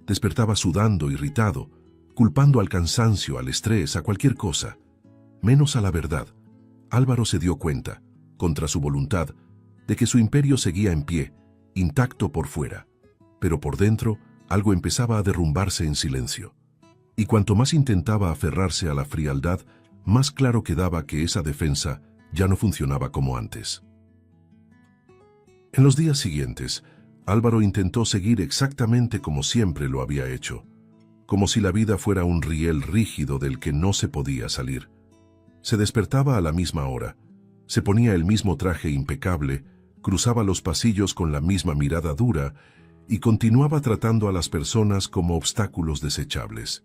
Despertaba sudando, irritado, culpando al cansancio, al estrés, a cualquier cosa, menos a la verdad. Álvaro se dio cuenta, contra su voluntad, de que su imperio seguía en pie, intacto por fuera, pero por dentro algo empezaba a derrumbarse en silencio. Y cuanto más intentaba aferrarse a la frialdad, más claro quedaba que esa defensa ya no funcionaba como antes. En los días siguientes, Álvaro intentó seguir exactamente como siempre lo había hecho, como si la vida fuera un riel rígido del que no se podía salir. Se despertaba a la misma hora, se ponía el mismo traje impecable, cruzaba los pasillos con la misma mirada dura y continuaba tratando a las personas como obstáculos desechables.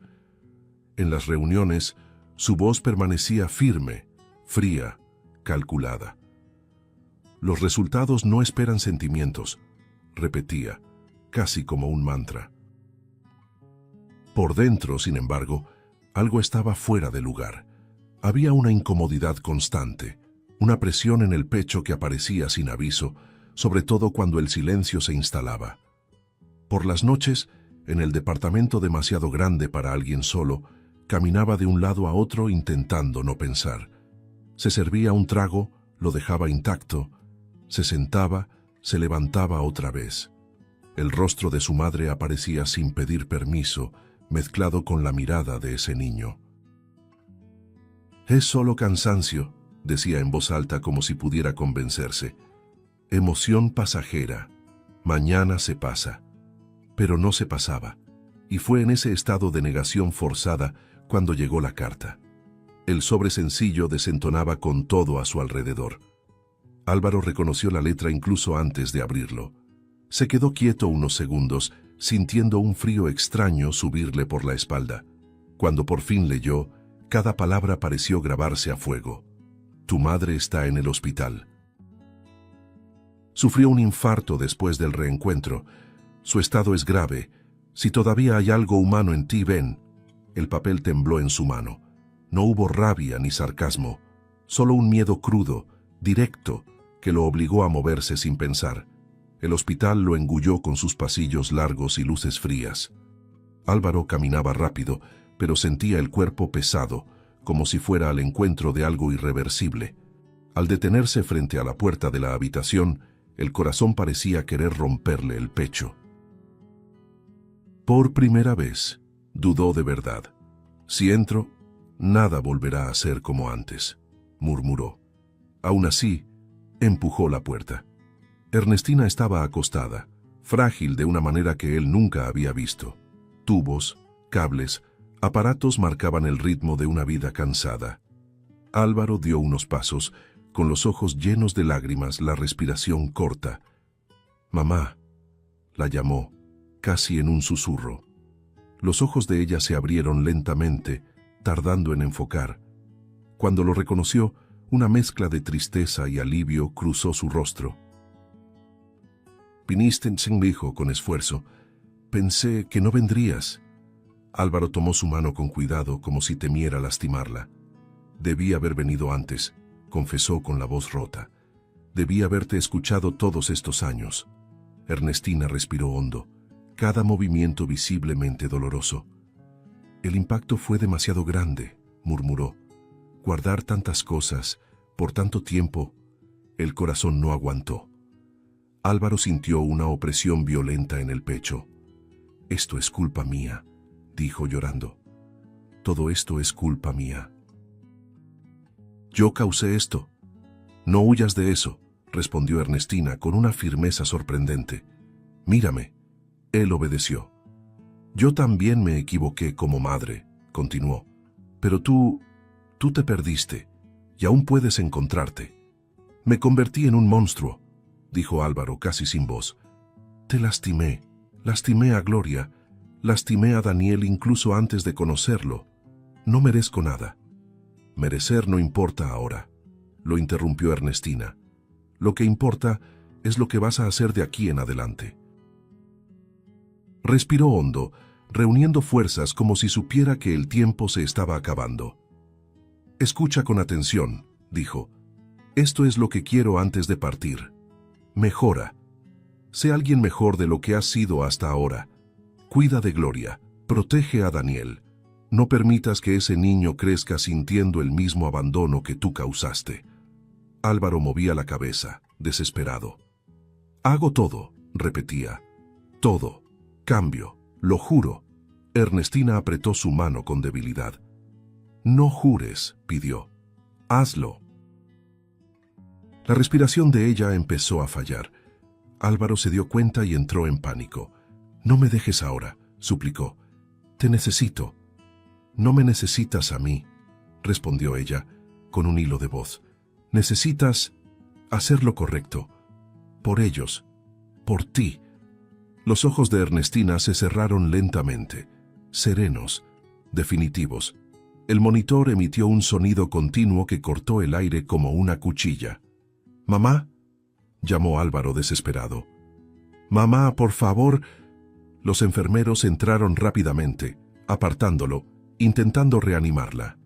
En las reuniones, su voz permanecía firme, fría, calculada. Los resultados no esperan sentimientos, repetía, casi como un mantra. Por dentro, sin embargo, algo estaba fuera de lugar. Había una incomodidad constante, una presión en el pecho que aparecía sin aviso, sobre todo cuando el silencio se instalaba. Por las noches, en el departamento demasiado grande para alguien solo, caminaba de un lado a otro intentando no pensar. Se servía un trago, lo dejaba intacto, se sentaba, se levantaba otra vez. El rostro de su madre aparecía sin pedir permiso, mezclado con la mirada de ese niño. Es solo cansancio, decía en voz alta como si pudiera convencerse. Emoción pasajera. Mañana se pasa. Pero no se pasaba, y fue en ese estado de negación forzada cuando llegó la carta. El sobre sencillo desentonaba con todo a su alrededor. Álvaro reconoció la letra incluso antes de abrirlo. Se quedó quieto unos segundos, sintiendo un frío extraño subirle por la espalda. Cuando por fin leyó, cada palabra pareció grabarse a fuego. Tu madre está en el hospital. Sufrió un infarto después del reencuentro. Su estado es grave. Si todavía hay algo humano en ti, ven. El papel tembló en su mano. No hubo rabia ni sarcasmo, solo un miedo crudo, directo, que lo obligó a moverse sin pensar. El hospital lo engulló con sus pasillos largos y luces frías. Álvaro caminaba rápido, pero sentía el cuerpo pesado, como si fuera al encuentro de algo irreversible. Al detenerse frente a la puerta de la habitación, el corazón parecía querer romperle el pecho. Por primera vez, dudó de verdad. Si entro, nada volverá a ser como antes, murmuró. Aún así, empujó la puerta. Ernestina estaba acostada, frágil de una manera que él nunca había visto. Tubos, cables, aparatos marcaban el ritmo de una vida cansada. Álvaro dio unos pasos, con los ojos llenos de lágrimas, la respiración corta. «Mamá», la llamó, casi en un susurro. Los ojos de ella se abrieron lentamente, tardando en enfocar. Cuando lo reconoció, una mezcla de tristeza y alivio cruzó su rostro. «Viniste», dijo con esfuerzo. «Pensé que no vendrías». Álvaro tomó su mano con cuidado, como si temiera lastimarla. «Debí haber venido antes», confesó con la voz rota. «Debí haberte escuchado todos estos años». Ernestina respiró hondo, cada movimiento visiblemente doloroso. «El impacto fue demasiado grande», murmuró. «Guardar tantas cosas, por tanto tiempo». El corazón no aguantó. Álvaro sintió una opresión violenta en el pecho. «Esto es culpa mía», dijo llorando. «Todo esto es culpa mía. Yo causé esto». «No huyas de eso», respondió Ernestina con una firmeza sorprendente. «Mírame». Él obedeció. «Yo también me equivoqué como madre», continuó. «Pero tú te perdiste, y aún puedes encontrarte». «Me convertí en un monstruo», dijo Álvaro casi sin voz. «Te lastimé a Gloria, lastimé a Daniel incluso antes de conocerlo. No merezco nada». «Merecer no importa ahora», lo interrumpió Ernestina. «Lo que importa es lo que vas a hacer de aquí en adelante». Respiró hondo, reuniendo fuerzas como si supiera que el tiempo se estaba acabando. «Escucha con atención», dijo. «Esto es lo que quiero antes de partir. Mejora. Sé alguien mejor de lo que has sido hasta ahora. Cuida de Gloria. Protege a Daniel. No permitas que ese niño crezca sintiendo el mismo abandono que tú causaste». Álvaro movía la cabeza, desesperado. «Hago todo», repetía. «Todo. Cambio. Lo juro». Ernestina apretó su mano con debilidad. «No jures», pidió. «Hazlo». La respiración de ella empezó a fallar. Álvaro se dio cuenta y entró en pánico. «No me dejes ahora», suplicó. «Te necesito». «No me necesitas a mí», respondió ella, con un hilo de voz. «Necesitas hacer lo correcto. Por ellos. Por ti». Los ojos de Ernestina se cerraron lentamente, serenos, definitivos. El monitor emitió un sonido continuo que cortó el aire como una cuchilla. «¿Mamá?», llamó Álvaro desesperado. «Mamá, por favor». Los enfermeros entraron rápidamente, apartándolo, intentando reanimarla.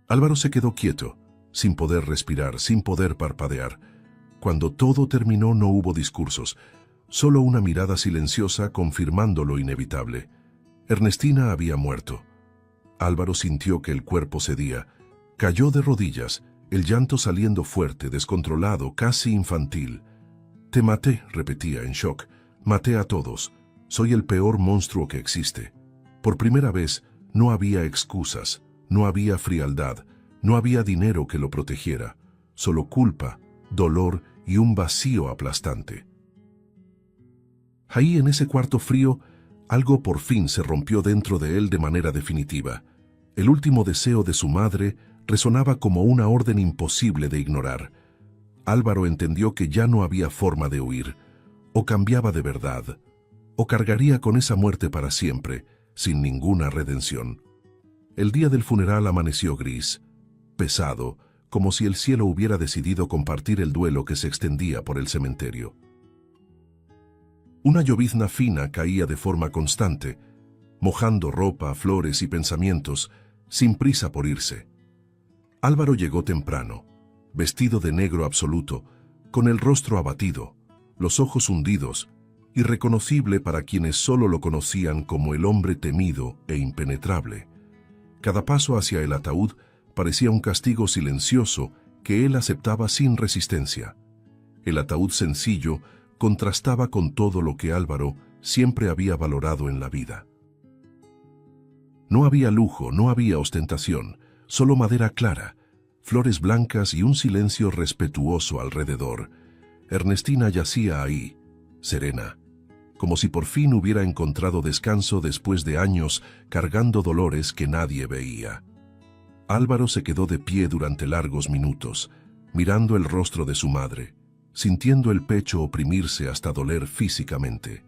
Álvaro se quedó quieto, sin poder respirar, sin poder parpadear. Cuando todo terminó no hubo discursos, solo una mirada silenciosa confirmando lo inevitable. Ernestina había muerto. Álvaro sintió que el cuerpo cedía. Cayó de rodillas, el llanto saliendo fuerte, descontrolado, casi infantil. «Te maté», repetía en shock. «Maté a todos. Soy el peor monstruo que existe». Por primera vez, no había excusas, no había frialdad, no había dinero que lo protegiera. Solo culpa, dolor y un vacío aplastante. Ahí, en ese cuarto frío, algo por fin se rompió dentro de él de manera definitiva. El último deseo de su madre resonaba como una orden imposible de ignorar. Álvaro entendió que ya no había forma de huir. O cambiaba de verdad, o cargaría con esa muerte para siempre, sin ninguna redención. El día del funeral amaneció gris, pesado, como si el cielo hubiera decidido compartir el duelo que se extendía por el cementerio. Una llovizna fina caía de forma constante, mojando ropa, flores y pensamientos, sin prisa por irse. Álvaro llegó temprano, vestido de negro absoluto, con el rostro abatido, los ojos hundidos, irreconocible para quienes solo lo conocían como el hombre temido e impenetrable. Cada paso hacia el ataúd parecía un castigo silencioso que él aceptaba sin resistencia. El ataúd sencillo contrastaba con todo lo que Álvaro siempre había valorado en la vida. No había lujo, no había ostentación, solo madera clara, flores blancas y un silencio respetuoso alrededor. Ernestina yacía ahí, serena, como si por fin hubiera encontrado descanso después de años cargando dolores que nadie veía. Álvaro se quedó de pie durante largos minutos, mirando el rostro de su madre, sintiendo el pecho oprimirse hasta doler físicamente.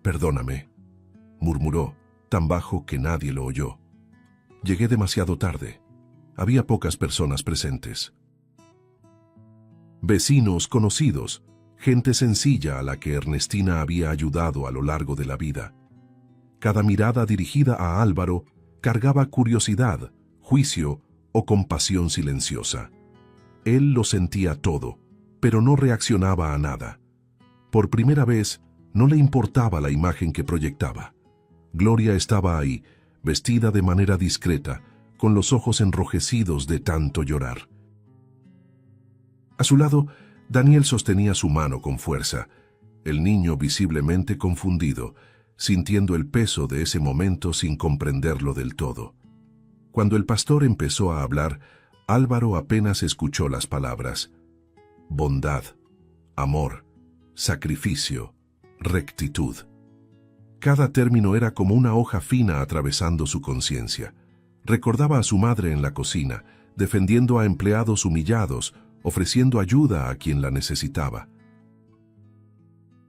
«Perdóname», murmuró, tan bajo que nadie lo oyó. «Llegué demasiado tarde. Había pocas personas presentes. Vecinos, conocidos, gente sencilla a la que Ernestina había ayudado a lo largo de la vida. Cada mirada dirigida a Álvaro cargaba curiosidad, juicio o compasión silenciosa. Él lo sentía todo, pero no reaccionaba a nada. Por primera vez, no le importaba la imagen que proyectaba. Gloria estaba ahí, vestida de manera discreta, con los ojos enrojecidos de tanto llorar. A su lado, Daniel sostenía su mano con fuerza, el niño visiblemente confundido, sintiendo el peso de ese momento sin comprenderlo del todo. Cuando el pastor empezó a hablar, Álvaro apenas escuchó las palabras: bondad, amor, sacrificio, rectitud. Cada término era como una hoja fina atravesando su conciencia. Recordaba a su madre en la cocina, defendiendo a empleados humillados, ofreciendo ayuda a quien la necesitaba.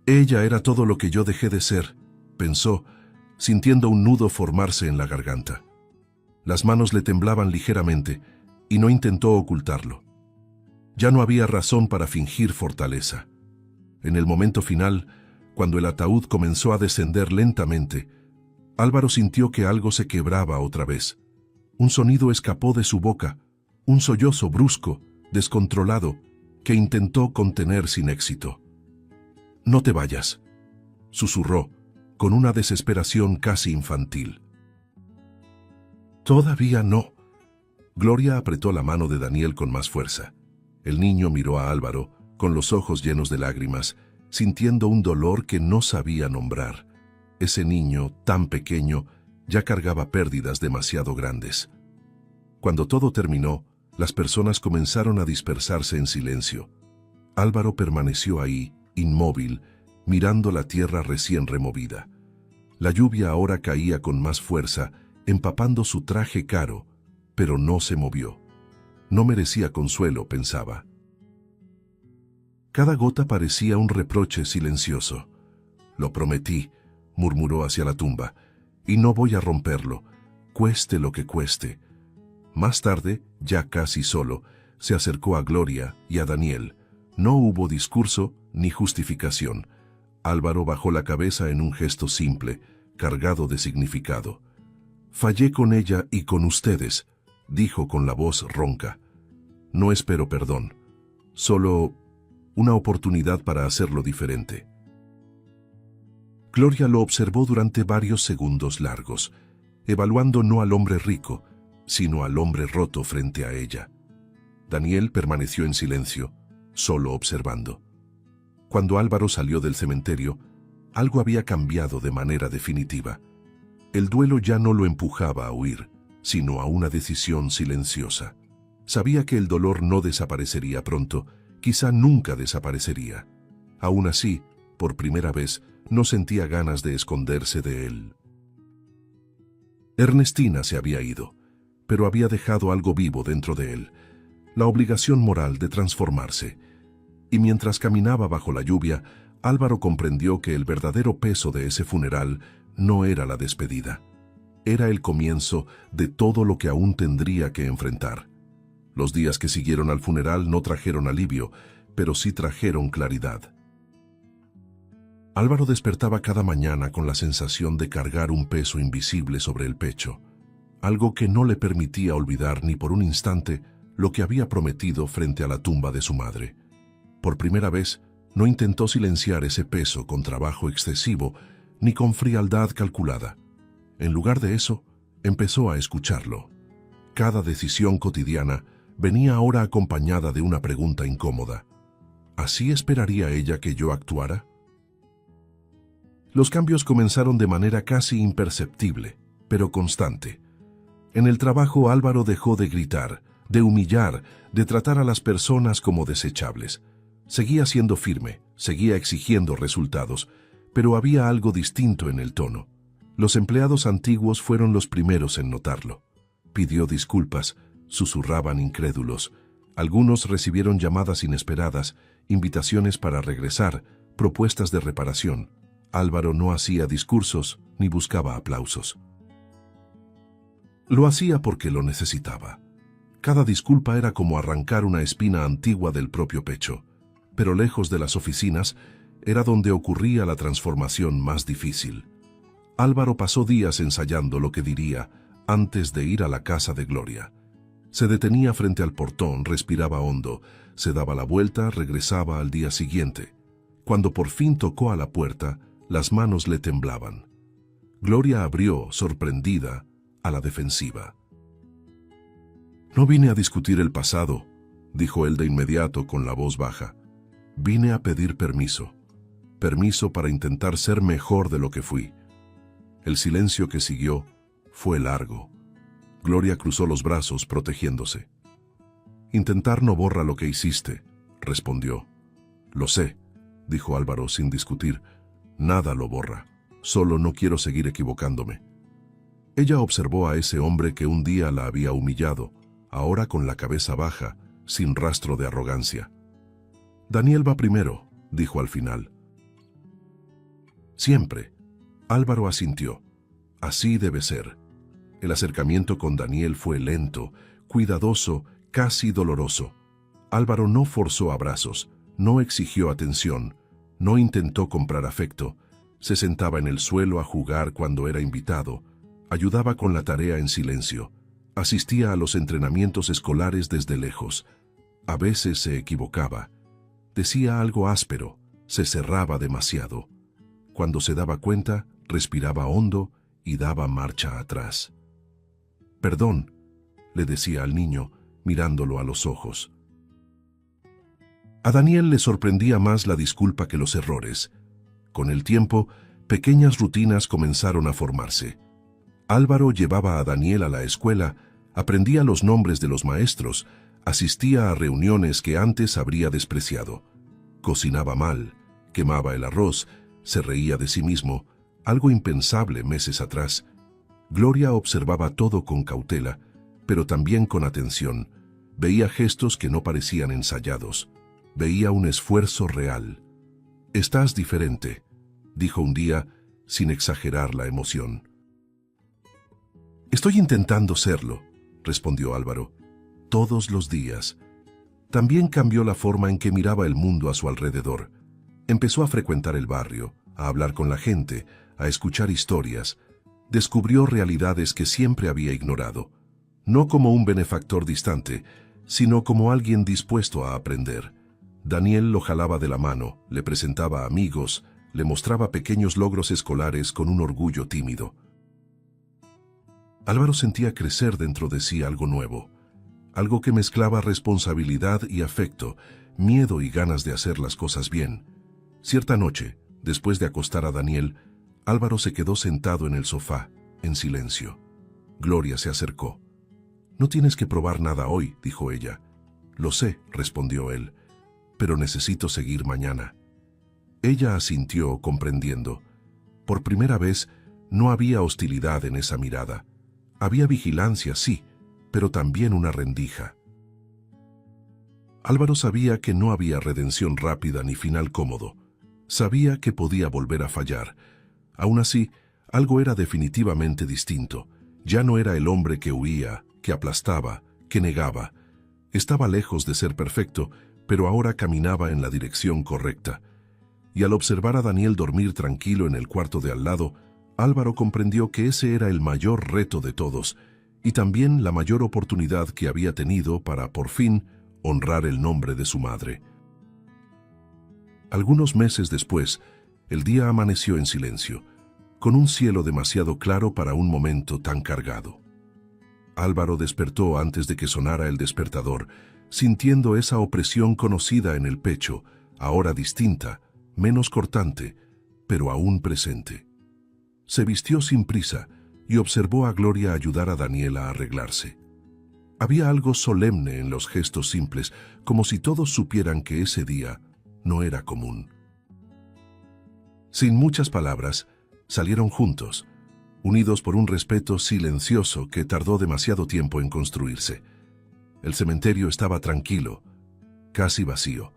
Ella era todo lo que yo dejé de ser, pensó, sintiendo un nudo formarse en la garganta. Las manos le temblaban ligeramente y no intentó ocultarlo. Ya no había razón para fingir fortaleza. En el momento final, cuando el ataúd comenzó a descender lentamente, Álvaro sintió que algo se quebraba otra vez. Un sonido escapó de su boca, un sollozo brusco, descontrolado, que intentó contener sin éxito. «No te vayas», susurró, con una desesperación casi infantil. «Todavía no». Gloria apretó la mano de Daniel con más fuerza. El niño miró a Álvaro, con los ojos llenos de lágrimas, sintiendo un dolor que no sabía nombrar. Ese niño, tan pequeño, ya cargaba pérdidas demasiado grandes. Cuando todo terminó, las personas comenzaron a dispersarse en silencio. Álvaro permaneció ahí, inmóvil, mirando la tierra recién removida. La lluvia ahora caía con más fuerza, empapando su traje caro, pero no se movió. No merecía consuelo, pensaba. Cada gota parecía un reproche silencioso. «Lo prometí», murmuró hacia la tumba, «y no voy a romperlo, cueste lo que cueste». Más tarde, ya casi solo, se acercó a Gloria y a Daniel. No hubo discurso ni justificación. Álvaro bajó la cabeza en un gesto simple, cargado de significado. «Fallé con ella y con ustedes», dijo con la voz ronca. «No espero perdón, solo una oportunidad para hacerlo diferente». Gloria lo observó durante varios segundos largos, evaluando no al hombre rico, sino al hombre roto frente a ella. Daniel permaneció en silencio, solo observando. Cuando Álvaro salió del cementerio, algo había cambiado de manera definitiva. El duelo ya no lo empujaba a huir, sino a una decisión silenciosa. Sabía que el dolor no desaparecería pronto, quizá nunca desaparecería. Aún así, por primera vez, no sentía ganas de esconderse de él. Ernestina se había ido, pero había dejado algo vivo dentro de él, la obligación moral de transformarse. Y mientras caminaba bajo la lluvia, Álvaro comprendió que el verdadero peso de ese funeral no era la despedida. Era el comienzo de todo lo que aún tendría que enfrentar. Los días que siguieron al funeral no trajeron alivio, pero sí trajeron claridad. Álvaro despertaba cada mañana con la sensación de cargar un peso invisible sobre el pecho, algo que no le permitía olvidar ni por un instante lo que había prometido frente a la tumba de su madre. Por primera vez, no intentó silenciar ese peso con trabajo excesivo ni con frialdad calculada. En lugar de eso, empezó a escucharlo. Cada decisión cotidiana venía ahora acompañada de una pregunta incómoda. ¿Así esperaría ella que yo actuara? Los cambios comenzaron de manera casi imperceptible, pero constante. En el trabajo, Álvaro dejó de gritar, de humillar, de tratar a las personas como desechables. Seguía siendo firme, seguía exigiendo resultados, pero había algo distinto en el tono. Los empleados antiguos fueron los primeros en notarlo. Pidió disculpas, susurraban incrédulos. Algunos recibieron llamadas inesperadas, invitaciones para regresar, propuestas de reparación. Álvaro no hacía discursos ni buscaba aplausos. Lo hacía porque lo necesitaba. Cada disculpa era como arrancar una espina antigua del propio pecho, pero lejos de las oficinas era donde ocurría la transformación más difícil. Álvaro pasó días ensayando lo que diría antes de ir a la casa de Gloria. Se detenía frente al portón, respiraba hondo, se daba la vuelta, regresaba al día siguiente. Cuando por fin tocó a la puerta, las manos le temblaban. Gloria abrió, sorprendida, a la defensiva. «No vine a discutir el pasado», dijo él de inmediato con la voz baja. «Vine a pedir permiso. Permiso para intentar ser mejor de lo que fui». El silencio que siguió fue largo. Gloria cruzó los brazos, protegiéndose. «Intentar no borra lo que hiciste», respondió. «Lo sé», dijo Álvaro sin discutir. «Nada lo borra. Solo no quiero seguir equivocándome». Ella observó a ese hombre que un día la había humillado, ahora con la cabeza baja, sin rastro de arrogancia. «Daniel va primero», dijo al final. «Siempre». Álvaro asintió. «Así debe ser». El acercamiento con Daniel fue lento, cuidadoso, casi doloroso. Álvaro no forzó abrazos, no exigió atención, no intentó comprar afecto. Se sentaba en el suelo a jugar cuando era invitado, ayudaba con la tarea en silencio, asistía a los entrenamientos escolares desde lejos. A veces se equivocaba, decía algo áspero, se cerraba demasiado. Cuando se daba cuenta, respiraba hondo y daba marcha atrás. «Perdón», le decía al niño, mirándolo a los ojos. A Daniel le sorprendía más la disculpa que los errores. Con el tiempo, pequeñas rutinas comenzaron a formarse. Álvaro llevaba a Daniel a la escuela, aprendía los nombres de los maestros, asistía a reuniones que antes habría despreciado. Cocinaba mal, quemaba el arroz, se reía de sí mismo, algo impensable meses atrás. Gloria observaba todo con cautela, pero también con atención. Veía gestos que no parecían ensayados. Veía un esfuerzo real. «Estás diferente», dijo un día, sin exagerar la emoción. «Estoy intentando serlo», respondió Álvaro. «Todos los días». También cambió la forma en que miraba el mundo a su alrededor. Empezó a frecuentar el barrio, a hablar con la gente, a escuchar historias. Descubrió realidades que siempre había ignorado, no como un benefactor distante, sino como alguien dispuesto a aprender. Daniel lo jalaba de la mano, le presentaba amigos, le mostraba pequeños logros escolares con un orgullo tímido. Álvaro sentía crecer dentro de sí algo nuevo, algo que mezclaba responsabilidad y afecto, miedo y ganas de hacer las cosas bien. Cierta noche, después de acostar a Daniel, Álvaro se quedó sentado en el sofá, en silencio. Gloria se acercó. «No tienes que probar nada hoy», dijo ella. «Lo sé», respondió él, «pero necesito seguir mañana». Ella asintió, comprendiendo. Por primera vez, no había hostilidad en esa mirada. Había vigilancia, sí, pero también una rendija. Álvaro sabía que no había redención rápida ni final cómodo. Sabía que podía volver a fallar. Aún así, algo era definitivamente distinto. Ya no era el hombre que huía, que aplastaba, que negaba. Estaba lejos de ser perfecto, pero ahora caminaba en la dirección correcta. Y al observar a Daniel dormir tranquilo en el cuarto de al lado, Álvaro comprendió que ese era el mayor reto de todos, y también la mayor oportunidad que había tenido para, por fin, honrar el nombre de su madre. Algunos meses después, el día amaneció en silencio, con un cielo demasiado claro para un momento tan cargado. Álvaro despertó antes de que sonara el despertador, sintiendo esa opresión conocida en el pecho, ahora distinta, menos cortante, pero aún presente. Se vistió sin prisa y observó a Gloria ayudar a Daniel a arreglarse. Había algo solemne en los gestos simples, como si todos supieran que ese día no era común. Sin muchas palabras, salieron juntos. unidos por un respeto silencioso que tardó demasiado tiempo en construirse. El cementerio estaba tranquilo, casi vacío.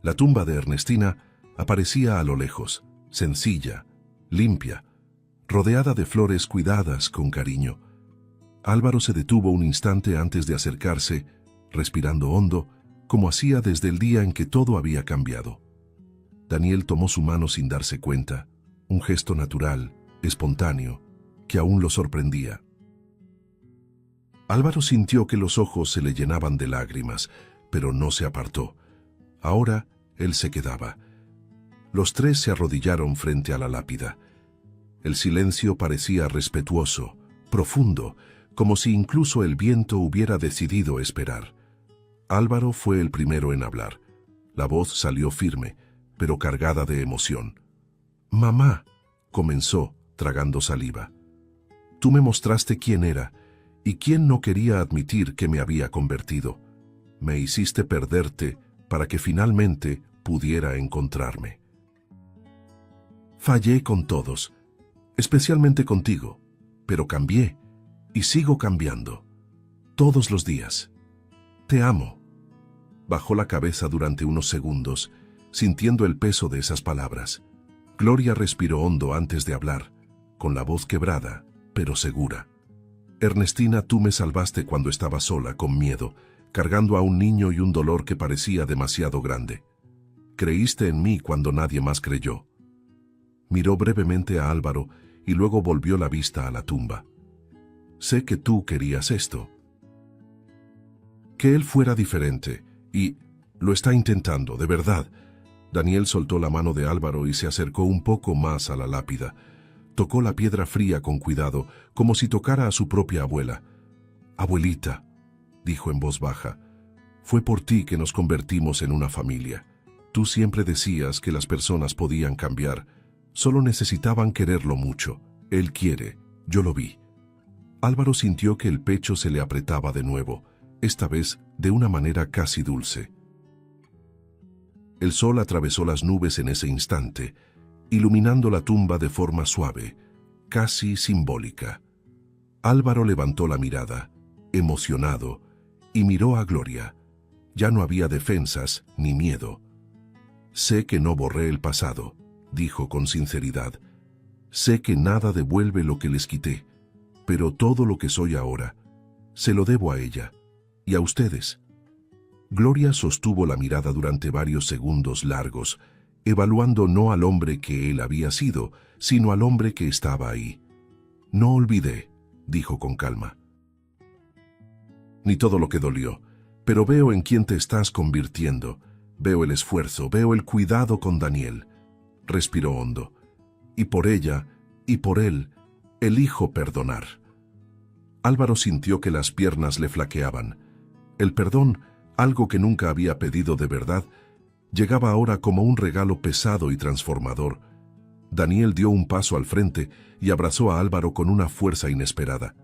La tumba de Ernestina aparecía a lo lejos, sencilla, limpia, rodeada de flores cuidadas con cariño. Álvaro se detuvo un instante antes de acercarse, respirando hondo, como hacía desde el día en que todo había cambiado. Daniel tomó su mano sin darse cuenta, un gesto natural, espontáneo, que aún lo sorprendía. Álvaro sintió que los ojos se le llenaban de lágrimas, pero no se apartó. Ahora él se quedaba. Los tres se arrodillaron frente a la lápida. El silencio parecía respetuoso, profundo, como si incluso el viento hubiera decidido esperar. Álvaro fue el primero en hablar. La voz salió firme, pero cargada de emoción. «Mamá», comenzó, tragando saliva. «Tú me mostraste quién era, y quién no quería admitir que me había convertido. Me hiciste perderte para que finalmente pudiera encontrarme. Fallé con todos, especialmente contigo, pero cambié y sigo cambiando. Todos los días. Te amo». Bajó la cabeza durante unos segundos, sintiendo el peso de esas palabras. Gloria respiró hondo antes de hablar, con la voz quebrada, pero segura. «Ernestina, tú me salvaste cuando estaba sola, con miedo, cargando a un niño y un dolor que parecía demasiado grande. Creíste en mí cuando nadie más creyó». Miró brevemente a Álvaro y luego volvió la vista a la tumba. «Sé que tú querías esto. Que él fuera diferente, y lo está intentando, de verdad». Daniel soltó la mano de Álvaro y se acercó un poco más a la lápida. Tocó la piedra fría con cuidado, como si tocara a su propia abuela. «Abuelita», dijo en voz baja, «fue por ti que nos convertimos en una familia. Tú siempre decías que las personas podían cambiar, solo necesitaban quererlo mucho. Él quiere, yo lo vi». Álvaro sintió que el pecho se le apretaba de nuevo, esta vez de una manera casi dulce. El sol atravesó las nubes en ese instante, iluminando la tumba de forma suave, casi simbólica. Álvaro levantó la mirada, emocionado, y miró a Gloria. Ya no había defensas ni miedo. «Sé que no borré el pasado», dijo con sinceridad. «Sé que nada devuelve lo que les quité, pero todo lo que soy ahora, se lo debo a ella y a ustedes». Gloria sostuvo la mirada durante varios segundos largos, evaluando no al hombre que él había sido, sino al hombre que estaba ahí. «No olvidé», dijo con calma. «Ni todo lo que dolió, pero veo en quién te estás convirtiendo. Veo el esfuerzo, veo el cuidado con Daniel». Respiró hondo. «Y por ella, y por él, elijo perdonar». Álvaro sintió que las piernas le flaqueaban. El perdón, algo que nunca había pedido de verdad, llegaba ahora como un regalo pesado y transformador. Daniel dio un paso al frente y abrazó a Álvaro con una fuerza inesperada.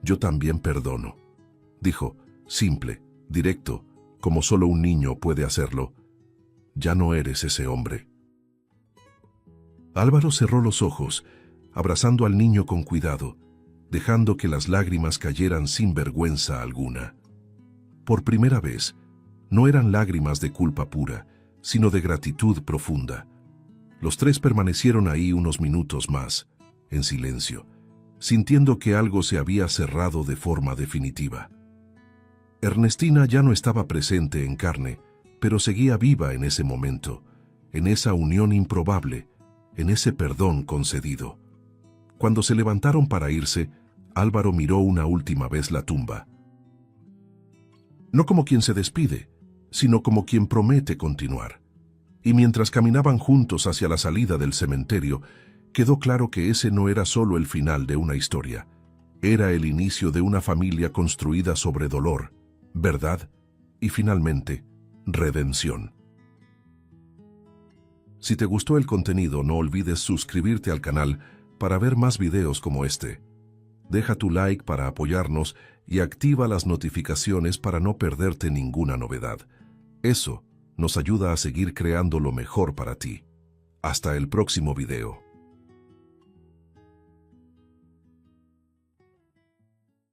«Yo también perdono», dijo, simple, directo, como solo un niño puede hacerlo. «Ya no eres ese hombre». Álvaro cerró los ojos, abrazando al niño con cuidado, dejando que las lágrimas cayeran sin vergüenza alguna. Por primera vez, no eran lágrimas de culpa pura, sino de gratitud profunda. Los tres permanecieron ahí unos minutos más, en silencio, sintiendo que algo se había cerrado de forma definitiva. Ernestina ya no estaba presente en carne, pero seguía viva en ese momento, en esa unión improbable, en ese perdón concedido. Cuando se levantaron para irse, Álvaro miró una última vez la tumba. No como quien se despide, sino como quien promete continuar. Y mientras caminaban juntos hacia la salida del cementerio, quedó claro que ese no era solo el final de una historia. Era el inicio de una familia construida sobre dolor, verdad y finalmente, redención. Si te gustó el contenido, no olvides suscribirte al canal para ver más videos como este. Deja tu like para apoyarnos y activa las notificaciones para no perderte ninguna novedad. Eso nos ayuda a seguir creando lo mejor para ti. Hasta el próximo video.